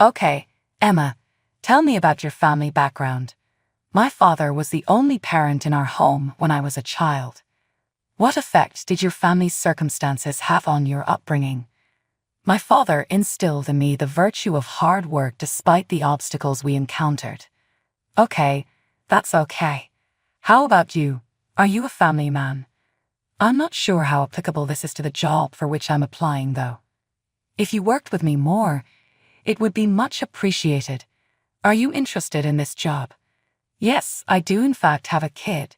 Okay, Emma, tell me about your family background. My father was the only parent in our home when I was a child. What effect did your family's circumstances have on your upbringing? My father instilled in me the virtue of hard work despite the obstacles we encountered. Okay, that's okay. How about you? Are you a family man? I'm not sure how applicable this is to the job for which I'm applying, though. If you worked with me more, it would be much appreciated. Are you interested in this job? Yes, I do in fact have a kid.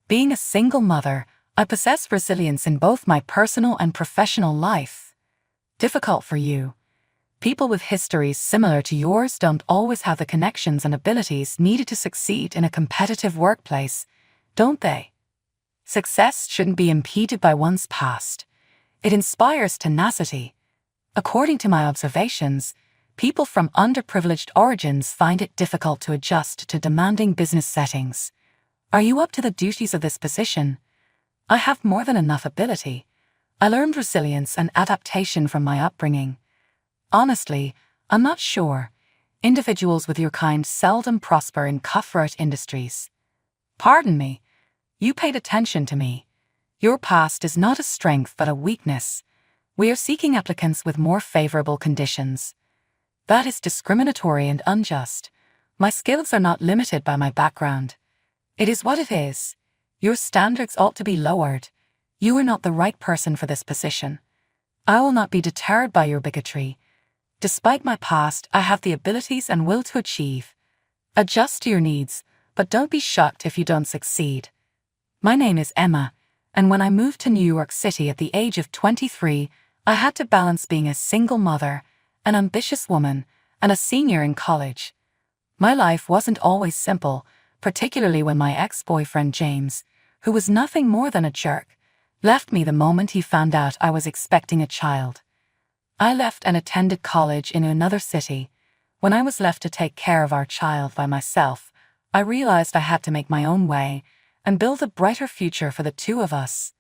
Being a single mother, I possess resilience in both my personal and professional life. Difficult for you. People with histories similar to yours don't always have the connections and abilities needed to succeed in a competitive workplace, don't they? Success shouldn't be impeded by one's past. It inspires tenacity. According to my observations, people from underprivileged origins find it difficult to adjust to demanding business settings. Are you up to the duties of this position? I have more than enough ability. I learned resilience and adaptation from my upbringing. Honestly, I'm not sure. Individuals with your kind seldom prosper in cutthroat industries. Pardon me. You paid attention to me. Your past is not a strength but a weakness. We are seeking applicants with more favorable conditions. That is discriminatory and unjust. My skills are not limited by my background. It is what it is. Your standards ought to be lowered. You are not the right person for this position. I will not be deterred by your bigotry. Despite my past, I have the abilities and will to achieve. Adjust to your needs, but don't be shocked if you don't succeed. My name is Emma, and when I moved to New York City at the age of 23, I had to balance being a single mother, an ambitious woman, and a senior in college. My life wasn't always simple, particularly when my ex-boyfriend James, who was nothing more than a jerk, left me the moment he found out I was expecting a child. I left and attended college in another city. When I was left to take care of our child by myself, I realized I had to make my own way and build a brighter future for the two of us.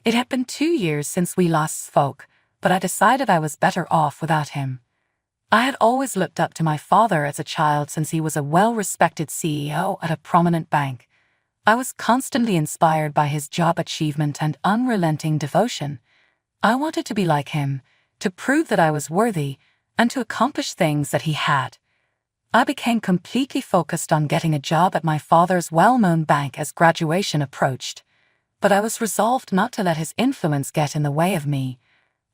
It had been 2 years since we last spoke, but I decided I was better off without him. I had always looked up to my father as a child since he was a well-respected CEO at a prominent bank. I was constantly inspired by his job achievement and unrelenting devotion. I wanted to be like him, to prove that I was worthy, and to accomplish things that he had. I became completely focused on getting a job at my father's well-known bank as graduation approached. But I was resolved not to let his influence get in the way of me.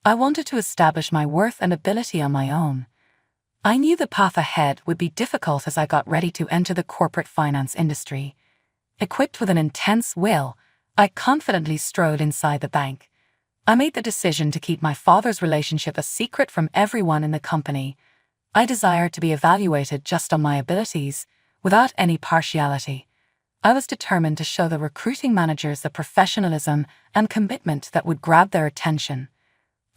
I wanted to establish my worth and ability on my own. I knew the path ahead would be difficult as I got ready to enter the corporate finance industry. Equipped with an intense will, I confidently strode inside the bank. I made the decision to keep my father's relationship a secret from everyone in the company. I desired to be evaluated just on my abilities, without any partiality. I was determined to show the recruiting managers the professionalism and commitment that would grab their attention.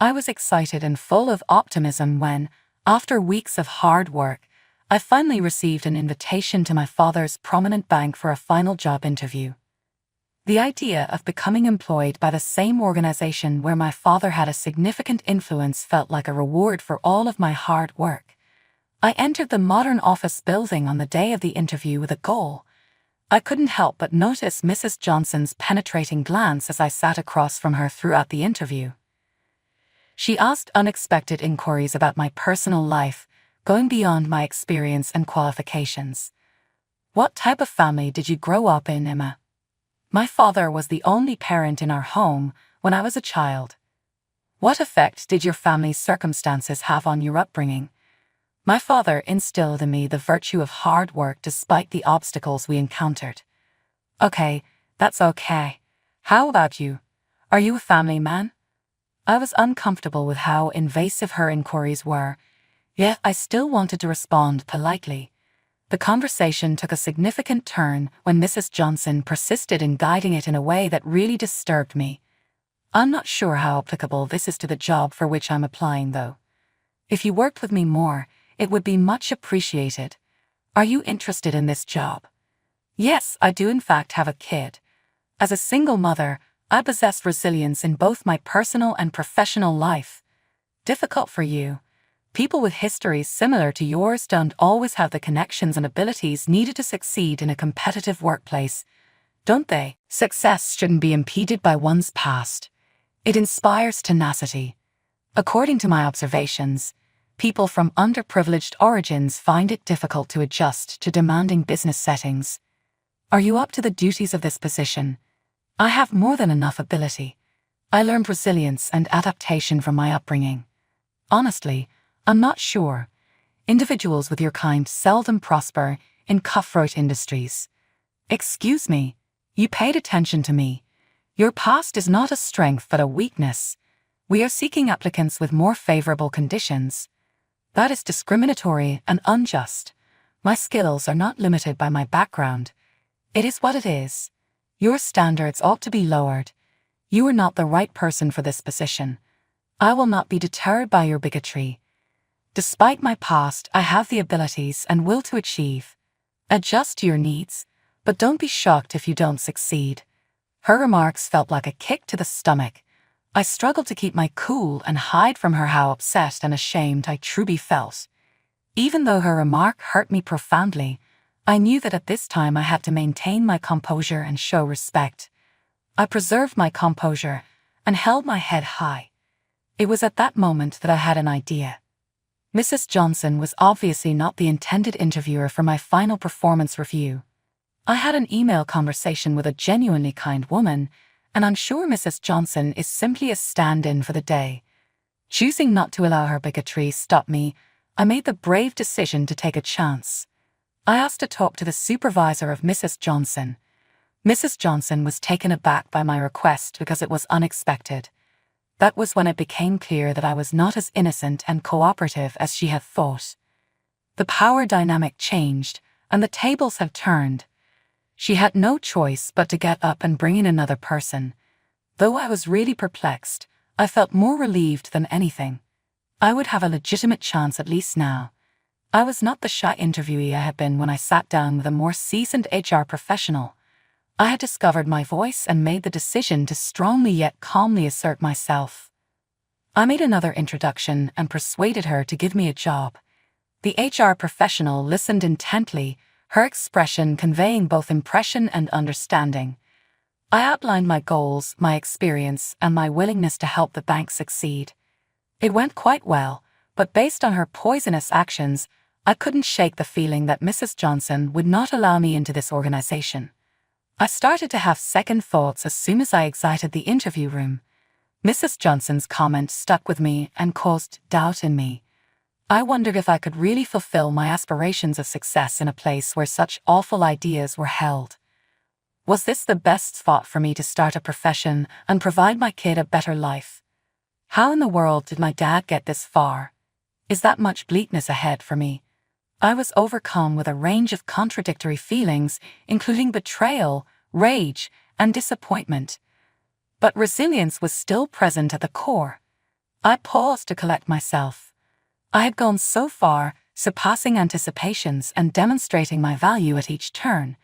I was excited and full of optimism when, after weeks of hard work, I finally received an invitation to my father's prominent bank for a final job interview. The idea of becoming employed by the same organization where my father had a significant influence felt like a reward for all of my hard work. I entered the modern office building on the day of the interview with a goal. I couldn't help but notice Mrs. Johnson's penetrating glance as I sat across from her throughout the interview. She asked unexpected inquiries about my personal life, going beyond my experience and qualifications. What type of family did you grow up in, Emma? My father was the only parent in our home when I was a child. What effect did your family's circumstances have on your upbringing? My father instilled in me the virtue of hard work despite the obstacles we encountered. Okay, that's okay. How about you? Are you a family man? I was uncomfortable with how invasive her inquiries were, yet I still wanted to respond politely. The conversation took a significant turn when Mrs. Johnson persisted in guiding it in a way that really disturbed me. I'm not sure how applicable this is to the job for which I'm applying, though. If you worked with me more, it would be much appreciated. Are you interested in this job? Yes, I do in fact have a kid. As a single mother, I possess resilience in both my personal and professional life. Difficult for you. People with histories similar to yours don't always have the connections and abilities needed to succeed in a competitive workplace, don't they? Success shouldn't be impeded by one's past. It inspires tenacity. According to my observations, people from underprivileged origins find it difficult to adjust to demanding business settings. Are you up to the duties of this position? I have more than enough ability. I learned resilience and adaptation from my upbringing. Honestly, I'm not sure. Individuals with your kind seldom prosper in cutthroat industries. Excuse me, you paid attention to me. Your past is not a strength but a weakness. We are seeking applicants with more favorable conditions. That is discriminatory and unjust. My skills are not limited by my background. It is what it is. Your standards ought to be lowered. You are not the right person for this position. I will not be deterred by your bigotry. Despite my past, I have the abilities and will to achieve. Adjust to your needs, but don't be shocked if you don't succeed. Her remarks felt like a kick to the stomach. I struggled to keep my cool and hide from her how upset and ashamed I truly felt. Even though her remark hurt me profoundly, I knew that at this time I had to maintain my composure and show respect. I preserved my composure and held my head high. It was at that moment that I had an idea. Mrs. Johnson was obviously not the intended interviewer for my final performance review. I had an email conversation with a genuinely kind woman, and I'm sure Mrs. Johnson is simply a stand-in for the day. Choosing not to allow her bigotry stop me, I made the brave decision to take a chance. I asked to talk to the supervisor of Mrs. Johnson. Mrs. Johnson was taken aback by my request because it was unexpected. That was when it became clear that I was not as innocent and cooperative as she had thought. The power dynamic changed, and the tables have turned. She had no choice but to get up and bring in another person. Though I was really perplexed, I felt more relieved than anything. I would have a legitimate chance at least now. I was not the shy interviewee I had been when I sat down with a more seasoned HR professional. I had discovered my voice and made the decision to strongly yet calmly assert myself. I made another introduction and persuaded her to give me a job. The HR professional listened intently, her expression conveying both impression and understanding. I outlined my goals, my experience, and my willingness to help the bank succeed. It went quite well, but based on her poisonous actions, I couldn't shake the feeling that Mrs. Johnson would not allow me into this organization. I started to have second thoughts as soon as I exited the interview room. Mrs. Johnson's comment stuck with me and caused doubt in me. I wondered if I could really fulfill my aspirations of success in a place where such awful ideas were held. Was this the best spot for me to start a profession and provide my kid a better life? How in the world did my dad get this far? Is that much bleakness ahead for me? I was overcome with a range of contradictory feelings, including betrayal, rage, and disappointment. But resilience was still present at the core. I paused to collect myself. I had gone so far, surpassing anticipations and demonstrating my value at each turn.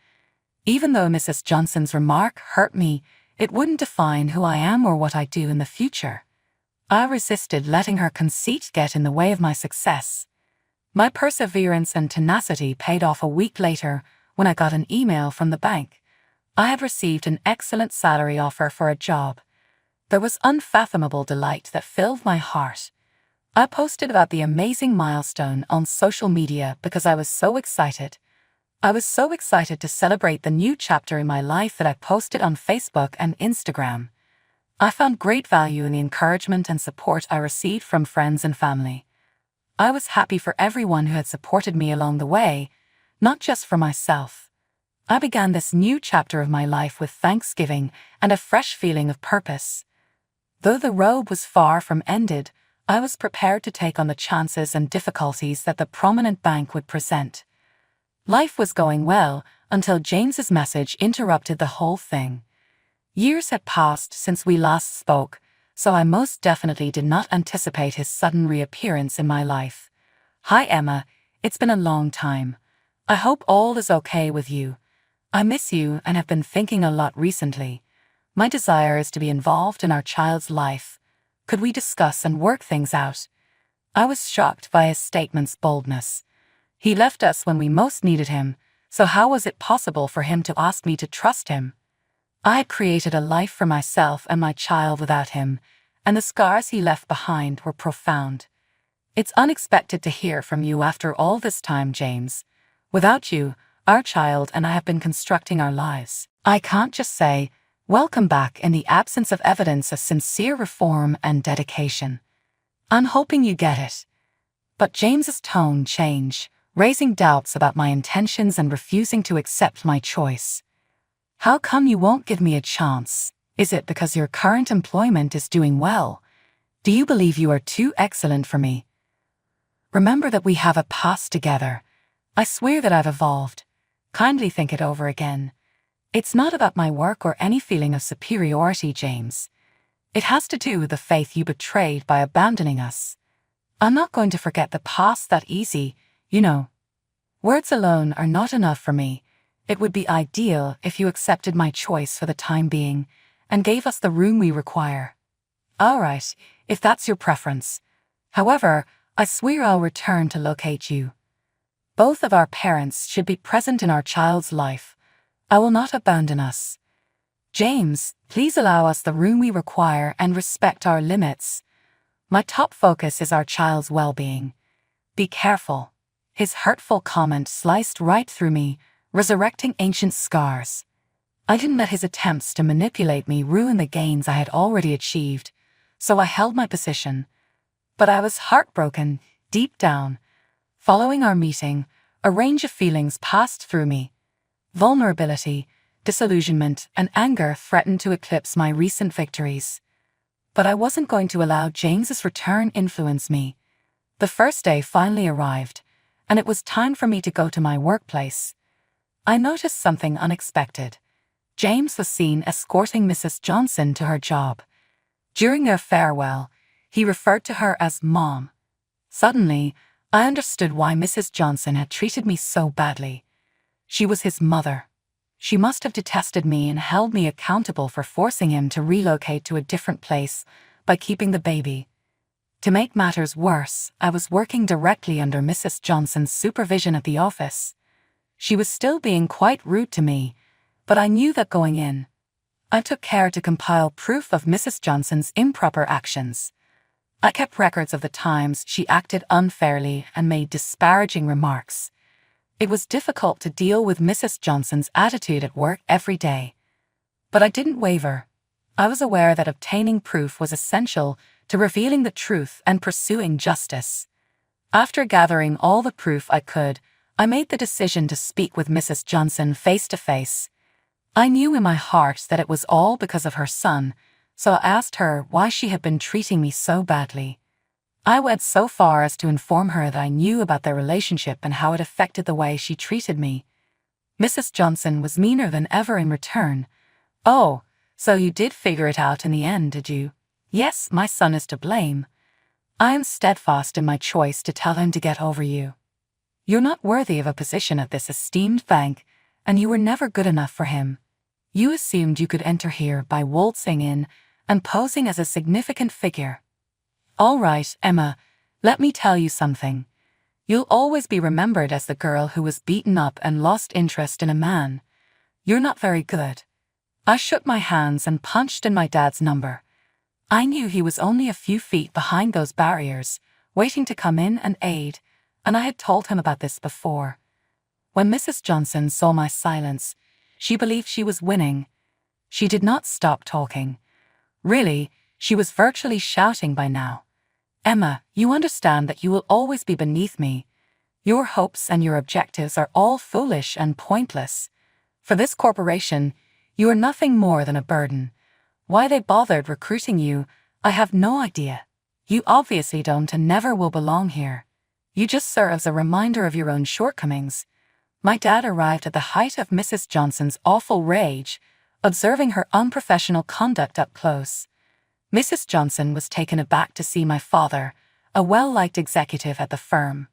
Even though Mrs. Johnson's remark hurt me, it wouldn't define who I am or what I do in the future. I resisted letting her conceit get in the way of my success. My perseverance and tenacity paid off a week later when I got an email from the bank. I had received an excellent salary offer for a job. There was unfathomable delight that filled my heart. I posted about the amazing milestone on social media because I was so excited. I was so excited to celebrate the new chapter in my life that I posted on Facebook and Instagram. I found great value in the encouragement and support I received from friends and family. I was happy for everyone who had supported me along the way, not just for myself. I began this new chapter of my life with thanksgiving and a fresh feeling of purpose. Though the road was far from ended, I was prepared to take on the chances and difficulties that the prominent bank would present. Life was going well until James's message interrupted the whole thing. Years had passed since we last spoke, so I most definitely did not anticipate his sudden reappearance in my life. Hi Emma, it's been a long time. I hope all is okay with you. I miss you and have been thinking a lot recently. My desire is to be involved in our child's life. Could we discuss and work things out? I was shocked by his statement's boldness. He left us when we most needed him, so how was it possible for him to ask me to trust him? I had created a life for myself and my child without him, and the scars he left behind were profound. It's unexpected to hear from you after all this time, James. Without you, our child and I have been constructing our lives. I can't just say, welcome back in the absence of evidence of sincere reform and dedication. I'm hoping you get it. But James's tone changed, raising doubts about my intentions and refusing to accept my choice. How come you won't give me a chance? Is it because your current employment is doing well? Do you believe you are too excellent for me? Remember that we have a past together. I swear that I've evolved. Kindly think it over again. It's not about my work or any feeling of superiority, James. It has to do with the faith you betrayed by abandoning us. I'm not going to forget the past that easy, you know. Words alone are not enough for me. It would be ideal if you accepted my choice for the time being and gave us the room we require. All right, if that's your preference. However, I swear I'll return to locate you. Both of our parents should be present in our child's life. I will not abandon us. James, please allow us the room we require and respect our limits. My top focus is our child's well-being. Be careful. His hurtful comment sliced right through me, resurrecting ancient scars. I didn't let his attempts to manipulate me ruin the gains I had already achieved, so I held my position. But I was heartbroken, deep down. Following our meeting, a range of feelings passed through me. Vulnerability, disillusionment, and anger threatened to eclipse my recent victories. But I wasn't going to allow James's return influence me. The first day finally arrived, and it was time for me to go to my workplace. I noticed something unexpected. James was seen escorting Mrs. Johnson to her job. During their farewell, he referred to her as Mom. Suddenly, I understood why Mrs. Johnson had treated me so badly. She was his mother. She must have detested me and held me accountable for forcing him to relocate to a different place by keeping the baby. To make matters worse, I was working directly under Mrs. Johnson's supervision at the office. She was still being quite rude to me, but I knew that going in. I took care to compile proof of Mrs. Johnson's improper actions. I kept records of the times she acted unfairly and made disparaging remarks. It was difficult to deal with Mrs. Johnson's attitude at work every day. But I didn't waver. I was aware that obtaining proof was essential to revealing the truth and pursuing justice. After gathering all the proof I could, I made the decision to speak with Mrs. Johnson face to face. I knew in my heart that it was all because of her son, so I asked her why she had been treating me so badly. I went so far as to inform her that I knew about their relationship and how it affected the way she treated me. Mrs. Johnson was meaner than ever in return. "Oh, so you did figure it out in the end, did you? Yes, my son is to blame. I am steadfast in my choice to tell him to get over you. You're not worthy of a position at this esteemed bank, and you were never good enough for him. You assumed you could enter here by waltzing in and posing as a significant figure. All right, Emma, let me tell you something. You'll always be remembered as the girl who was beaten up and lost interest in a man. You're not very good." I shook my hands and punched in my dad's number. I knew he was only a few feet behind those barriers, waiting to come in and aid, and I had told him about this before. When Mrs. Johnson saw my silence, she believed she was winning. She did not stop talking. Really, she was virtually shouting by now. "Emma, you understand that you will always be beneath me. Your hopes and your objectives are all foolish and pointless. For this corporation, you are nothing more than a burden. Why they bothered recruiting you, I have no idea. You obviously don't and never will belong here. You just serve as a reminder of your own shortcomings." My dad arrived at the height of Mrs. Johnson's awful rage, observing her unprofessional conduct up close. Mrs. Johnson was taken aback to see my father, a well-liked executive at the firm.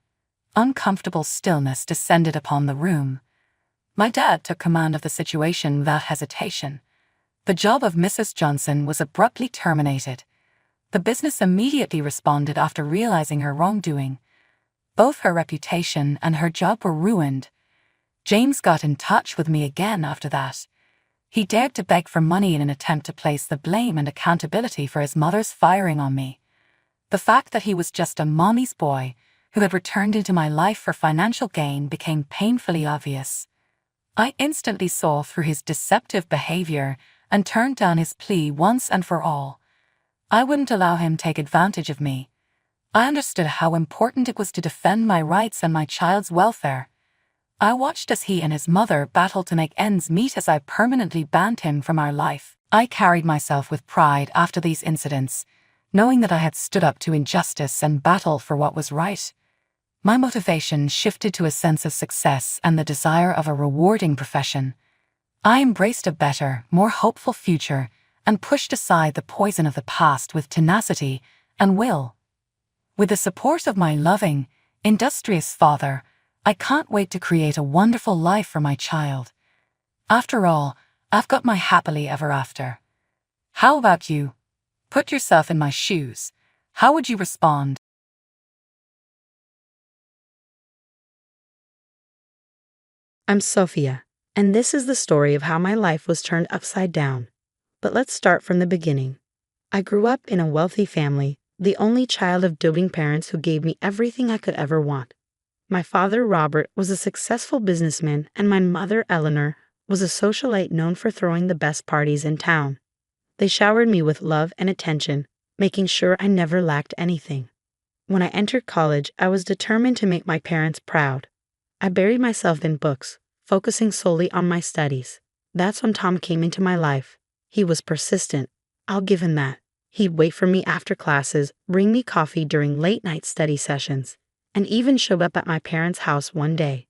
Uncomfortable stillness descended upon the room. My dad took command of the situation without hesitation. The job of Mrs. Johnson was abruptly terminated. The business immediately responded after realizing her wrongdoing. Both her reputation and her job were ruined. James got in touch with me again after that. He dared to beg for money in an attempt to place the blame and accountability for his mother's firing on me. The fact that he was just a mommy's boy who had returned into my life for financial gain became painfully obvious. I instantly saw through his deceptive behavior and turned down his plea once and for all. I wouldn't allow him to take advantage of me. I understood how important it was to defend my rights and my child's welfare. I watched as he and his mother battled to make ends meet as I permanently banned him from our life. I carried myself with pride after these incidents, knowing that I had stood up to injustice and battled for what was right. My motivation shifted to a sense of success and the desire of a rewarding profession. I embraced a better, more hopeful future and pushed aside the poison of the past with tenacity and will. With the support of my loving, industrious father, I can't wait to create a wonderful life for my child. After all, I've got my happily ever after. How about you? Put yourself in my shoes. How would you respond? I'm Sophia, and this is the story of how my life was turned upside down. But let's start from the beginning. I grew up in a wealthy family, the only child of doting parents who gave me everything I could ever want. My father, Robert, was a successful businessman, and my mother, Eleanor, was a socialite known for throwing the best parties in town. They showered me with love and attention, making sure I never lacked anything. When I entered college, I was determined to make my parents proud. I buried myself in books, focusing solely on my studies. That's when Tom came into my life. He was persistent. I'll give him that. He'd wait for me after classes, bring me coffee during late-night study sessions, and even showed up at my parents' house one day.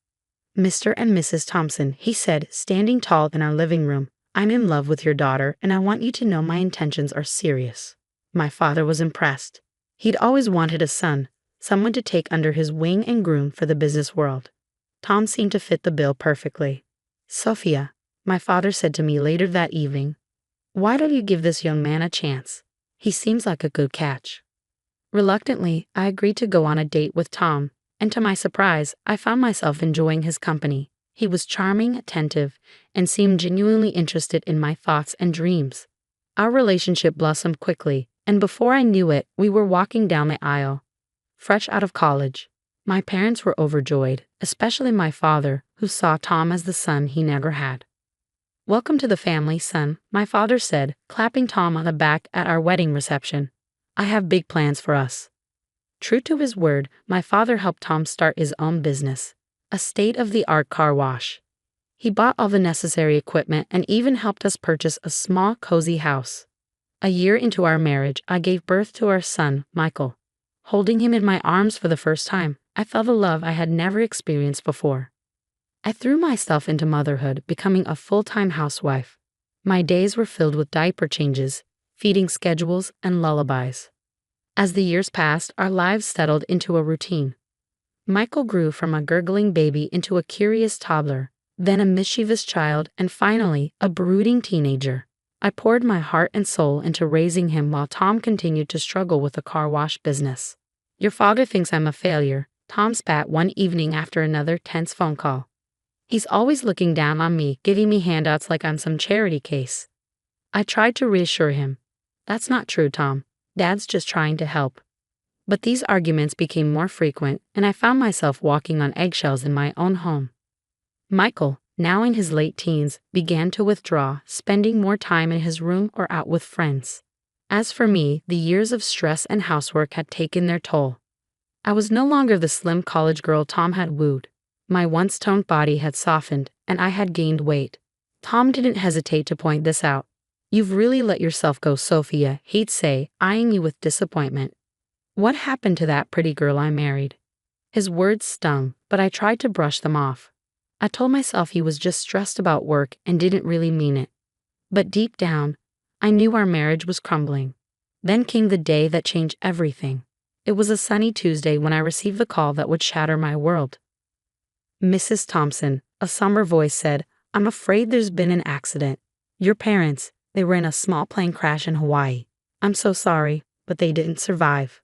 "Mr. and Mrs. Thompson," he said, standing tall in our living room, "I'm in love with your daughter, and I want you to know my intentions are serious." My father was impressed. He'd always wanted a son, someone to take under his wing and groom for the business world. Tom seemed to fit the bill perfectly. "Sophia," my father said to me later that evening, "why don't you give this young man a chance? He seems like a good catch." Reluctantly, I agreed to go on a date with Tom, and to my surprise, I found myself enjoying his company. He was charming, attentive, and seemed genuinely interested in my thoughts and dreams. Our relationship blossomed quickly, and before I knew it, we were walking down the aisle. Fresh out of college, my parents were overjoyed, especially my father, who saw Tom as the son he never had. "Welcome to the family, son," my father said, clapping Tom on the back at our wedding reception. "I have big plans for us." True to his word, my father helped Tom start his own business, a state-of-the-art car wash. He bought all the necessary equipment and even helped us purchase a small, cozy house. A year into our marriage, I gave birth to our son, Michael. Holding him in my arms for the first time, I felt a love I had never experienced before. I threw myself into motherhood, becoming a full-time housewife. My days were filled with diaper changes, feeding schedules, and lullabies. As the years passed, our lives settled into a routine. Michael grew from a gurgling baby into a curious toddler, then a mischievous child, and finally, a brooding teenager. I poured my heart and soul into raising him while Tom continued to struggle with the car wash business. "Your father thinks I'm a failure," Tom spat one evening after another tense phone call. "He's always looking down on me, giving me handouts like I'm some charity case." I tried to reassure him. "That's not true, Tom. Dad's just trying to help." But these arguments became more frequent, and I found myself walking on eggshells in my own home. Michael, now in his late teens, began to withdraw, spending more time in his room or out with friends. As for me, the years of stress and housework had taken their toll. I was no longer the slim college girl Tom had wooed. My once toned body had softened, and I had gained weight. Tom didn't hesitate to point this out. "You've really let yourself go, Sophia," he'd say, eyeing me with disappointment. "What happened to that pretty girl I married?" His words stung, but I tried to brush them off. I told myself he was just stressed about work and didn't really mean it. But deep down, I knew our marriage was crumbling. Then came the day that changed everything. It was a sunny Tuesday when I received the call that would shatter my world. "Mrs. Thompson," a somber voice said, "I'm afraid there's been an accident. Your parents, they were in a small plane crash in Hawaii. I'm so sorry, but they didn't survive.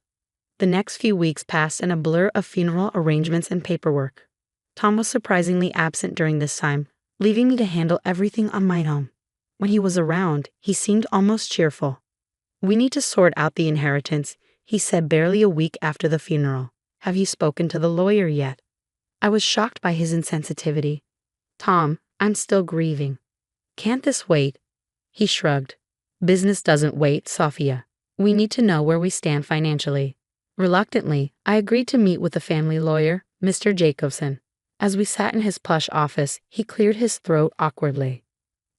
The next few weeks passed in a blur of funeral arrangements and paperwork. Tom was surprisingly absent during this time, leaving me to handle everything on my own. When he was around, he seemed almost cheerful. "We need to sort out the inheritance," he said barely a week after the funeral. "Have you spoken to the lawyer yet?" I was shocked by his insensitivity. "Tom, I'm still grieving." "Can't this wait?" He shrugged. "Business doesn't wait, Sophia. We need to know where we stand financially." Reluctantly, I agreed to meet with the family lawyer, Mr. Jacobson. As we sat in his plush office, he cleared his throat awkwardly.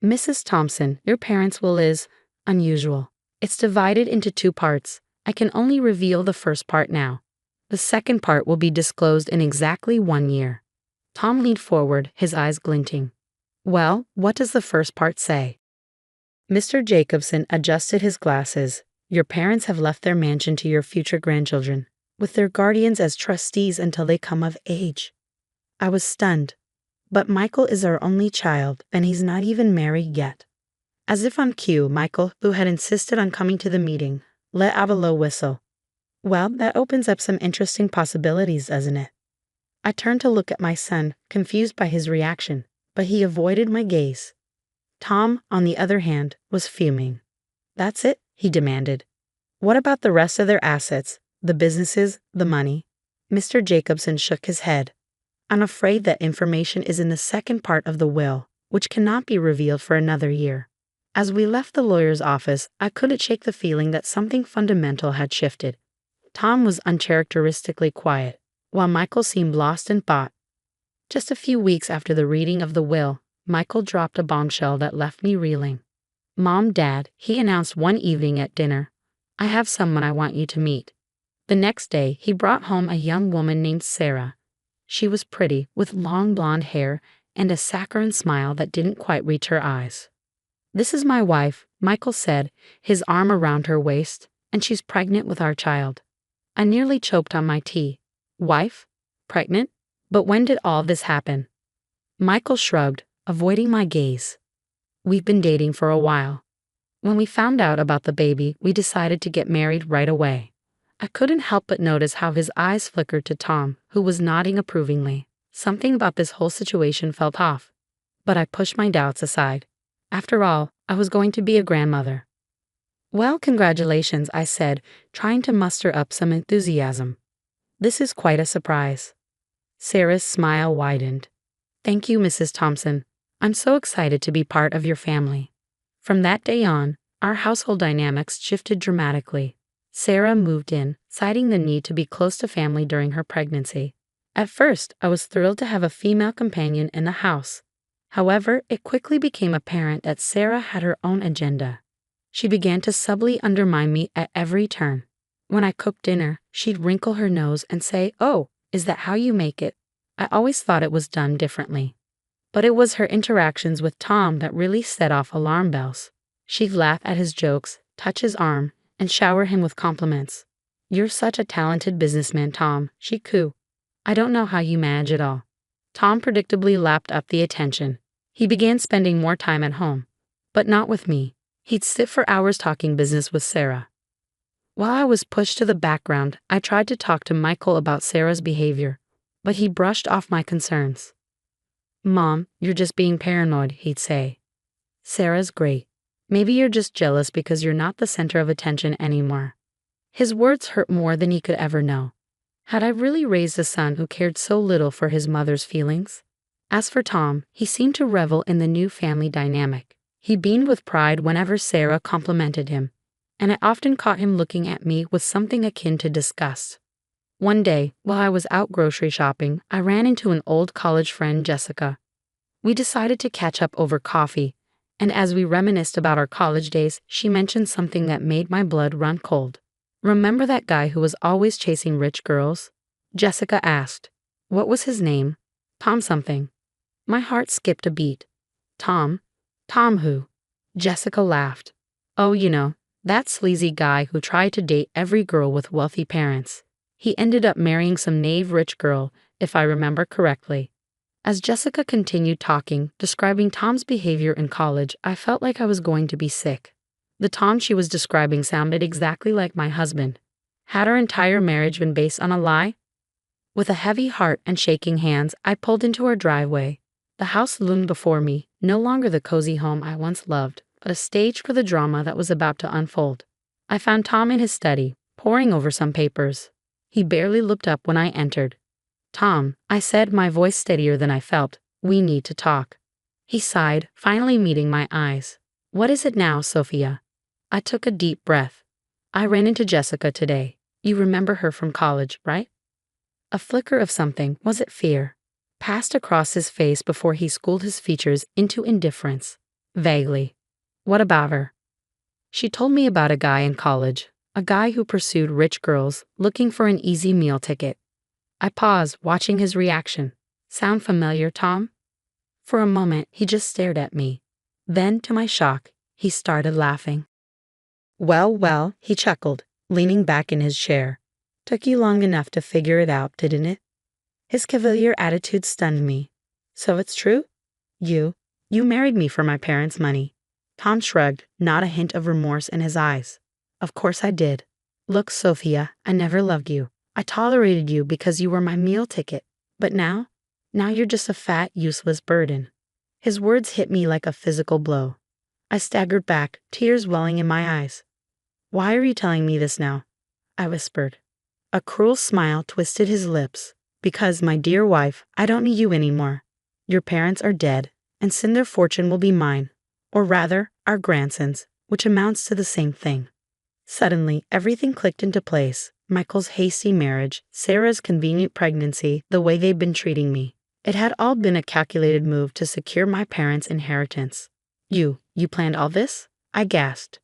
"Mrs. Thompson, your parents' will is unusual. It's divided into 2 parts. I can only reveal the first part now. The second part will be disclosed in exactly 1 year." Tom leaned forward, his eyes glinting. "Well, what does the first part say?" Mr. Jacobson adjusted his glasses. "Your parents have left their mansion to your future grandchildren, with their guardians as trustees until they come of age." I was stunned. "But Michael is our only child, and he's not even married yet." As if on cue, Michael, who had insisted on coming to the meeting, let out a low whistle. "Well, that opens up some interesting possibilities, doesn't it?" I turned to look at my son, confused by his reaction, but he avoided my gaze. Tom, on the other hand, was fuming. "That's it?" he demanded. "What about the rest of their assets, the businesses, the money?" Mr. Jacobson shook his head. "I'm afraid that information is in the second part of the will, which cannot be revealed for another year." As we left the lawyer's office, I couldn't shake the feeling that something fundamental had shifted. Tom was uncharacteristically quiet, while Michael seemed lost in thought. Just a few weeks after the reading of the will, Michael dropped a bombshell that left me reeling. "Mom, Dad," he announced one evening at dinner, "I have someone I want you to meet." The next day, he brought home a young woman named Sarah. She was pretty, with long blonde hair and a saccharine smile that didn't quite reach her eyes. "This is my wife," Michael said, his arm around her waist, "and she's pregnant with our child." I nearly choked on my tea. Wife? Pregnant? But when did all this happen? Michael shrugged, avoiding my gaze. "We've been dating for a while. When we found out about the baby, we decided to get married right away." I couldn't help but notice how his eyes flickered to Tom, who was nodding approvingly. Something about this whole situation felt off. But I pushed my doubts aside. After all, I was going to be a grandmother. "Well, congratulations," I said, trying to muster up some enthusiasm. "This is quite a surprise." Sarah's smile widened. "Thank you, Mrs. Thompson. I'm so excited to be part of your family." From that day on, our household dynamics shifted dramatically. Sarah moved in, citing the need to be close to family during her pregnancy. At first, I was thrilled to have a female companion in the house. However, it quickly became apparent that Sarah had her own agenda. She began to subtly undermine me at every turn. When I cooked dinner, she'd wrinkle her nose and say, "Oh, is that how you make it?" I always thought it was done differently. But it was her interactions with Tom that really set off alarm bells. She'd laugh at his jokes, touch his arm, and shower him with compliments. "You're such a talented businessman, Tom," she'd coo. "I don't know how you manage it all." Tom predictably lapped up the attention. He began spending more time at home, but not with me. He'd sit for hours talking business with Sarah. While I was pushed to the background, I tried to talk to Michael about Sarah's behavior, but he brushed off my concerns. "Mom, you're just being paranoid," he'd say. "Sarah's great. Maybe you're just jealous because you're not the center of attention anymore." His words hurt more than he could ever know. Had I really raised a son who cared so little for his mother's feelings? As for Tom, he seemed to revel in the new family dynamic. He beamed with pride whenever Sarah complimented him, and I often caught him looking at me with something akin to disgust. One day, while I was out grocery shopping, I ran into an old college friend, Jessica. We decided to catch up over coffee, and as we reminisced about our college days, she mentioned something that made my blood run cold. "Remember that guy who was always chasing rich girls?" Jessica asked. "What was his name?" "Tom something." My heart skipped a beat. "Tom? Tom who?" Jessica laughed. "Oh, you know, that sleazy guy who tried to date every girl with wealthy parents. He ended up marrying some naive rich girl, if I remember correctly." As Jessica continued talking, describing Tom's behavior in college, I felt like I was going to be sick. The Tom she was describing sounded exactly like my husband. Had our entire marriage been based on a lie? With a heavy heart and shaking hands, I pulled into our driveway. The house loomed before me, no longer the cozy home I once loved, but a stage for the drama that was about to unfold. I found Tom in his study, poring over some papers. He barely looked up when I entered. "Tom," I said, my voice steadier than I felt, "we need to talk." He sighed, finally meeting my eyes. "What is it now, Sophia?" I took a deep breath. "I ran into Jessica today. You remember her from college, right?" A flicker of something, was it fear, passed across his face before he schooled his features into indifference. Vaguely. "What about her?" "She told me about a guy in college, a guy who pursued rich girls, looking for an easy meal ticket." I paused, watching his reaction. "Sound familiar, Tom?" For a moment, he just stared at me. Then, to my shock, he started laughing. Well, he chuckled, leaning back in his chair. "Took you long enough to figure it out, didn't it?" His cavalier attitude stunned me. "So it's true? You married me for my parents' money." Tom shrugged, not a hint of remorse in his eyes. "Of course I did. Look, Sophia, I never loved you. I tolerated you because you were my meal ticket. But now you're just a fat, useless burden." His words hit me like a physical blow. I staggered back, tears welling in my eyes. "Why are you telling me this now?" I whispered. A cruel smile twisted his lips. "Because, my dear wife, I don't need you anymore. Your parents are dead, and soon their fortune will be mine. Or rather, our grandsons, which amounts to the same thing." Suddenly, everything clicked into place. Michael's hasty marriage, Sarah's convenient pregnancy, the way they'd been treating me. It had all been a calculated move to secure my parents' inheritance. You planned all this?" I gasped.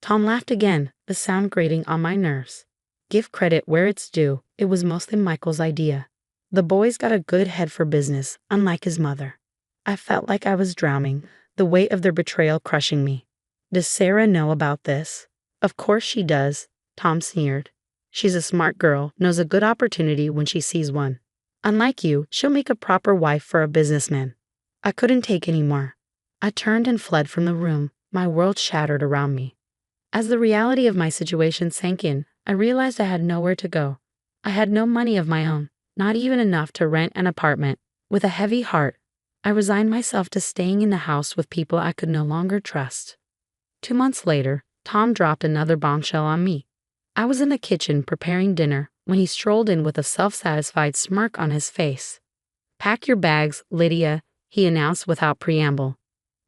Tom laughed again, the sound grating on my nerves. Give credit where it's due, it was mostly Michael's idea. The boy's got a good head for business, unlike his mother. I felt like I was drowning, the weight of their betrayal crushing me. "Does Sarah know about this?" "Of course she does," Tom sneered. "She's a smart girl, knows a good opportunity when she sees one. Unlike you, she'll make a proper wife for a businessman." I couldn't take any more. I turned and fled from the room, my world shattered around me. As the reality of my situation sank in, I realized I had nowhere to go. I had no money of my own, not even enough to rent an apartment. With a heavy heart, I resigned myself to staying in the house with people I could no longer trust. 2 months later, Tom dropped another bombshell on me. I was in the kitchen preparing dinner when he strolled in with a self-satisfied smirk on his face. "Pack your bags, Lydia," he announced without preamble.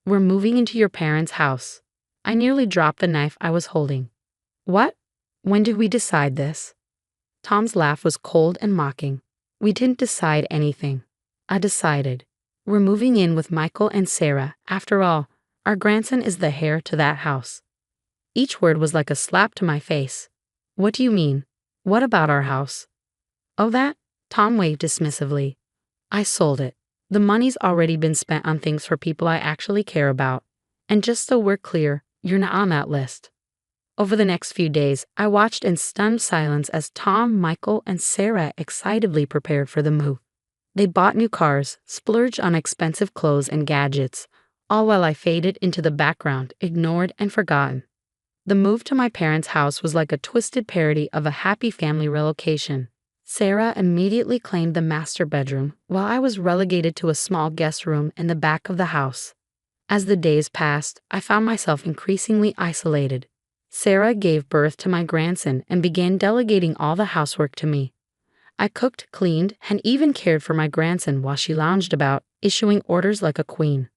"We're moving into your parents' house." I nearly dropped the knife I was holding. "What? When did we decide this?" Tom's laugh was cold and mocking. "We didn't decide anything. I decided. We're moving in with Michael and Sarah. After all, our grandson is the heir to that house." Each word was like a slap to my face. "What do you mean? What about our house?" "Oh, that?" Tom waved dismissively. "I sold it. The money's already been spent on things for people I actually care about. And just so we're clear, you're not on that list." Over the next few days, I watched in stunned silence as Tom, Michael, and Sarah excitedly prepared for the move. They bought new cars, splurged on expensive clothes and gadgets, all while I faded into the background, ignored and forgotten. The move to my parents' house was like a twisted parody of a happy family relocation. Sarah immediately claimed the master bedroom, while I was relegated to a small guest room in the back of the house. As the days passed, I found myself increasingly isolated. Sarah gave birth to my grandson and began delegating all the housework to me. I cooked, cleaned, and even cared for my grandson while she lounged about, issuing orders like a queen.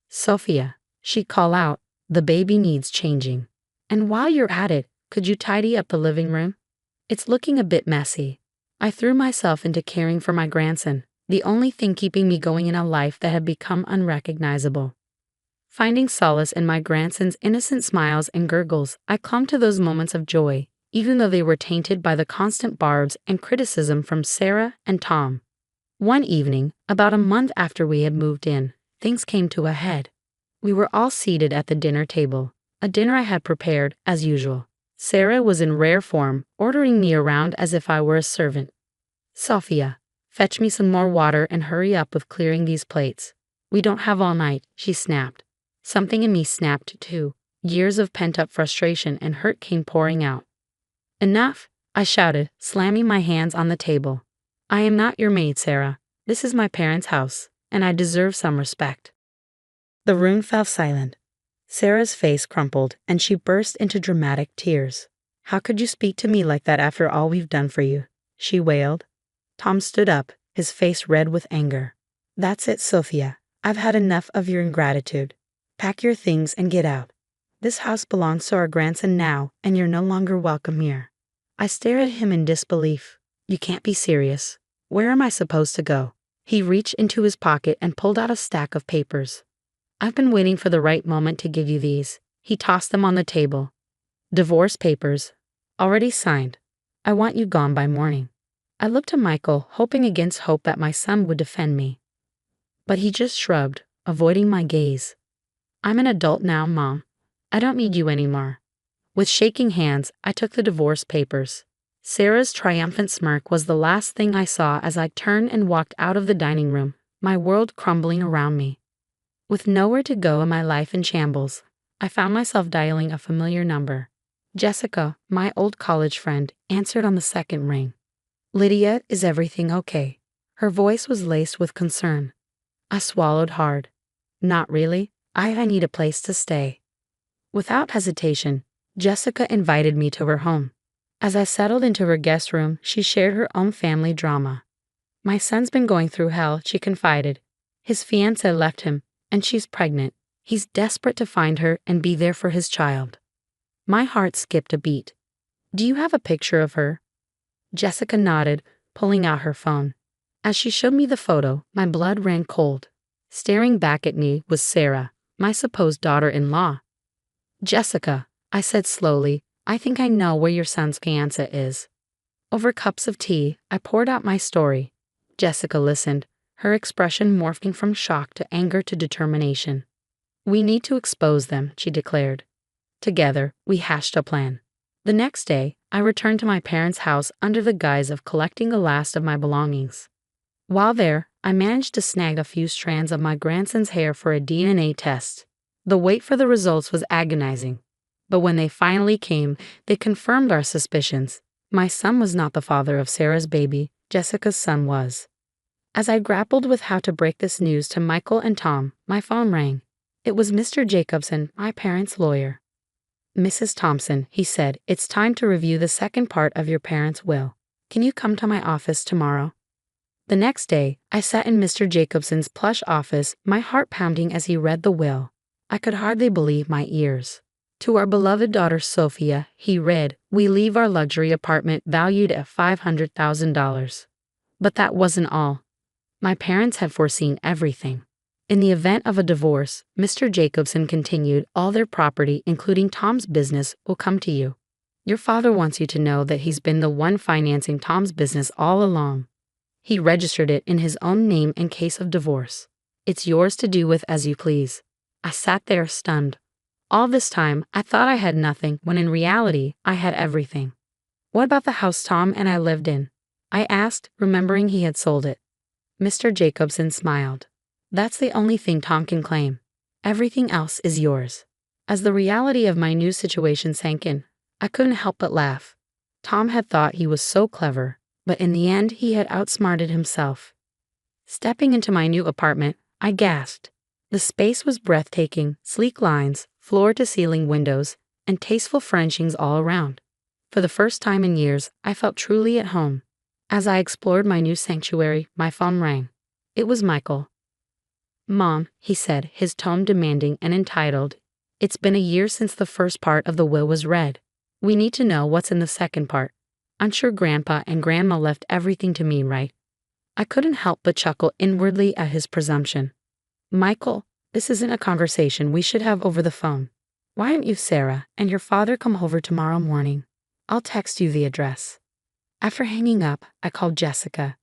"Sophia," she'd call out, "the baby needs changing. And while you're at it, could you tidy up the living room? It's looking a bit messy." I threw myself into caring for my grandson, the only thing keeping me going in a life that had become unrecognizable. Finding solace in my grandson's innocent smiles and gurgles, I clung to those moments of joy, even though they were tainted by the constant barbs and criticism from Sarah and Tom. One evening, about a month after we had moved in, things came to a head. We were all seated at the dinner table, a dinner I had prepared, as usual. Sarah was in rare form, ordering me around as if I were a servant. "Sophia, fetch me some more water and hurry up with clearing these plates. We don't have all night," she snapped. Something in me snapped too. Years of pent-up frustration and hurt came pouring out. "Enough!" I shouted, slamming my hands on the table. "I am not your maid, Sarah. This is my parents' house, and I deserve some respect." The room fell silent. Sarah's face crumpled, and she burst into dramatic tears. "How could you speak to me like that after all we've done for you?" she wailed. Tom stood up, his face red with anger. "That's it, Sophia. I've had enough of your ingratitude. Pack your things and get out. This house belongs to our grandson now, and you're no longer welcome here." I stared at him in disbelief. "You can't be serious. Where am I supposed to go?" He reached into his pocket and pulled out a stack of papers. "I've been waiting for the right moment to give you these." He tossed them on the table. "Divorce papers. Already signed. I want you gone by morning." I looked to Michael, hoping against hope that my son would defend me. But he just shrugged, avoiding my gaze. "I'm an adult now, Mom. I don't need you anymore." With shaking hands, I took the divorce papers. Sarah's triumphant smirk was the last thing I saw as I turned and walked out of the dining room, my world crumbling around me. With nowhere to go and my life in shambles, I found myself dialing a familiar number. Jessica, my old college friend, answered on the second ring. "Lydia, is everything okay?" Her voice was laced with concern. I swallowed hard. "Not really. I need a place to stay." Without hesitation, Jessica invited me to her home. As I settled into her guest room, she shared her own family drama. "My son's been going through hell," she confided. "His fiancée left him, and she's pregnant. He's desperate to find her and be there for his child." My heart skipped a beat. "Do you have a picture of her?" Jessica nodded, pulling out her phone. As she showed me the photo, my blood ran cold. Staring back at me was Sarah, my supposed daughter-in-law. "Jessica," I said slowly, "I think I know where your son's fiancée is." Over cups of tea, I poured out my story. Jessica listened, her expression morphing from shock to anger to determination. "We need to expose them," she declared. Together, we hashed a plan. The next day, I returned to my parents' house under the guise of collecting the last of my belongings. While there, I managed to snag a few strands of my grandson's hair for a DNA test. The wait for the results was agonizing. But when they finally came, they confirmed our suspicions. My son was not the father of Sarah's baby, Jessica's son was. As I grappled with how to break this news to Michael and Tom, my phone rang. It was Mr. Jacobson, my parents' lawyer. "Mrs. Thompson," he said, "it's time to review the second part of your parents' will. Can you come to my office tomorrow?" The next day, I sat in Mr. Jacobson's plush office, my heart pounding as he read the will. I could hardly believe my ears. "To our beloved daughter Sophia," he read, "we leave our luxury apartment valued at $500,000. But that wasn't all. My parents had foreseen everything. In the event of a divorce, Mr. Jacobson continued, all their property, including Tom's business, will come to you. Your father wants you to know that he's been the one financing Tom's business all along. He registered it in his own name in case of divorce. It's yours to do with as you please." I sat there stunned. All this time, I thought I had nothing, when in reality, I had everything. "What about the house Tom and I lived in?" I asked, remembering he had sold it. Mr. Jacobson smiled. "That's the only thing Tom can claim. Everything else is yours." As the reality of my new situation sank in, I couldn't help but laugh. Tom had thought he was so clever, but in the end he had outsmarted himself. Stepping into my new apartment, I gasped. The space was breathtaking, sleek lines, floor-to-ceiling windows, and tasteful furnishings all around. For the first time in years, I felt truly at home. As I explored my new sanctuary, my phone rang. It was Michael. "Mom," he said, his tone demanding and entitled, "it's been a year since the first part of the will was read. We need to know what's in the second part. I'm sure Grandpa and Grandma left everything to me, right?" I couldn't help but chuckle inwardly at his presumption. "Michael, this isn't a conversation we should have over the phone. Why don't you, Sarah, and your father come over tomorrow morning? I'll text you the address." After hanging up, I called Jessica.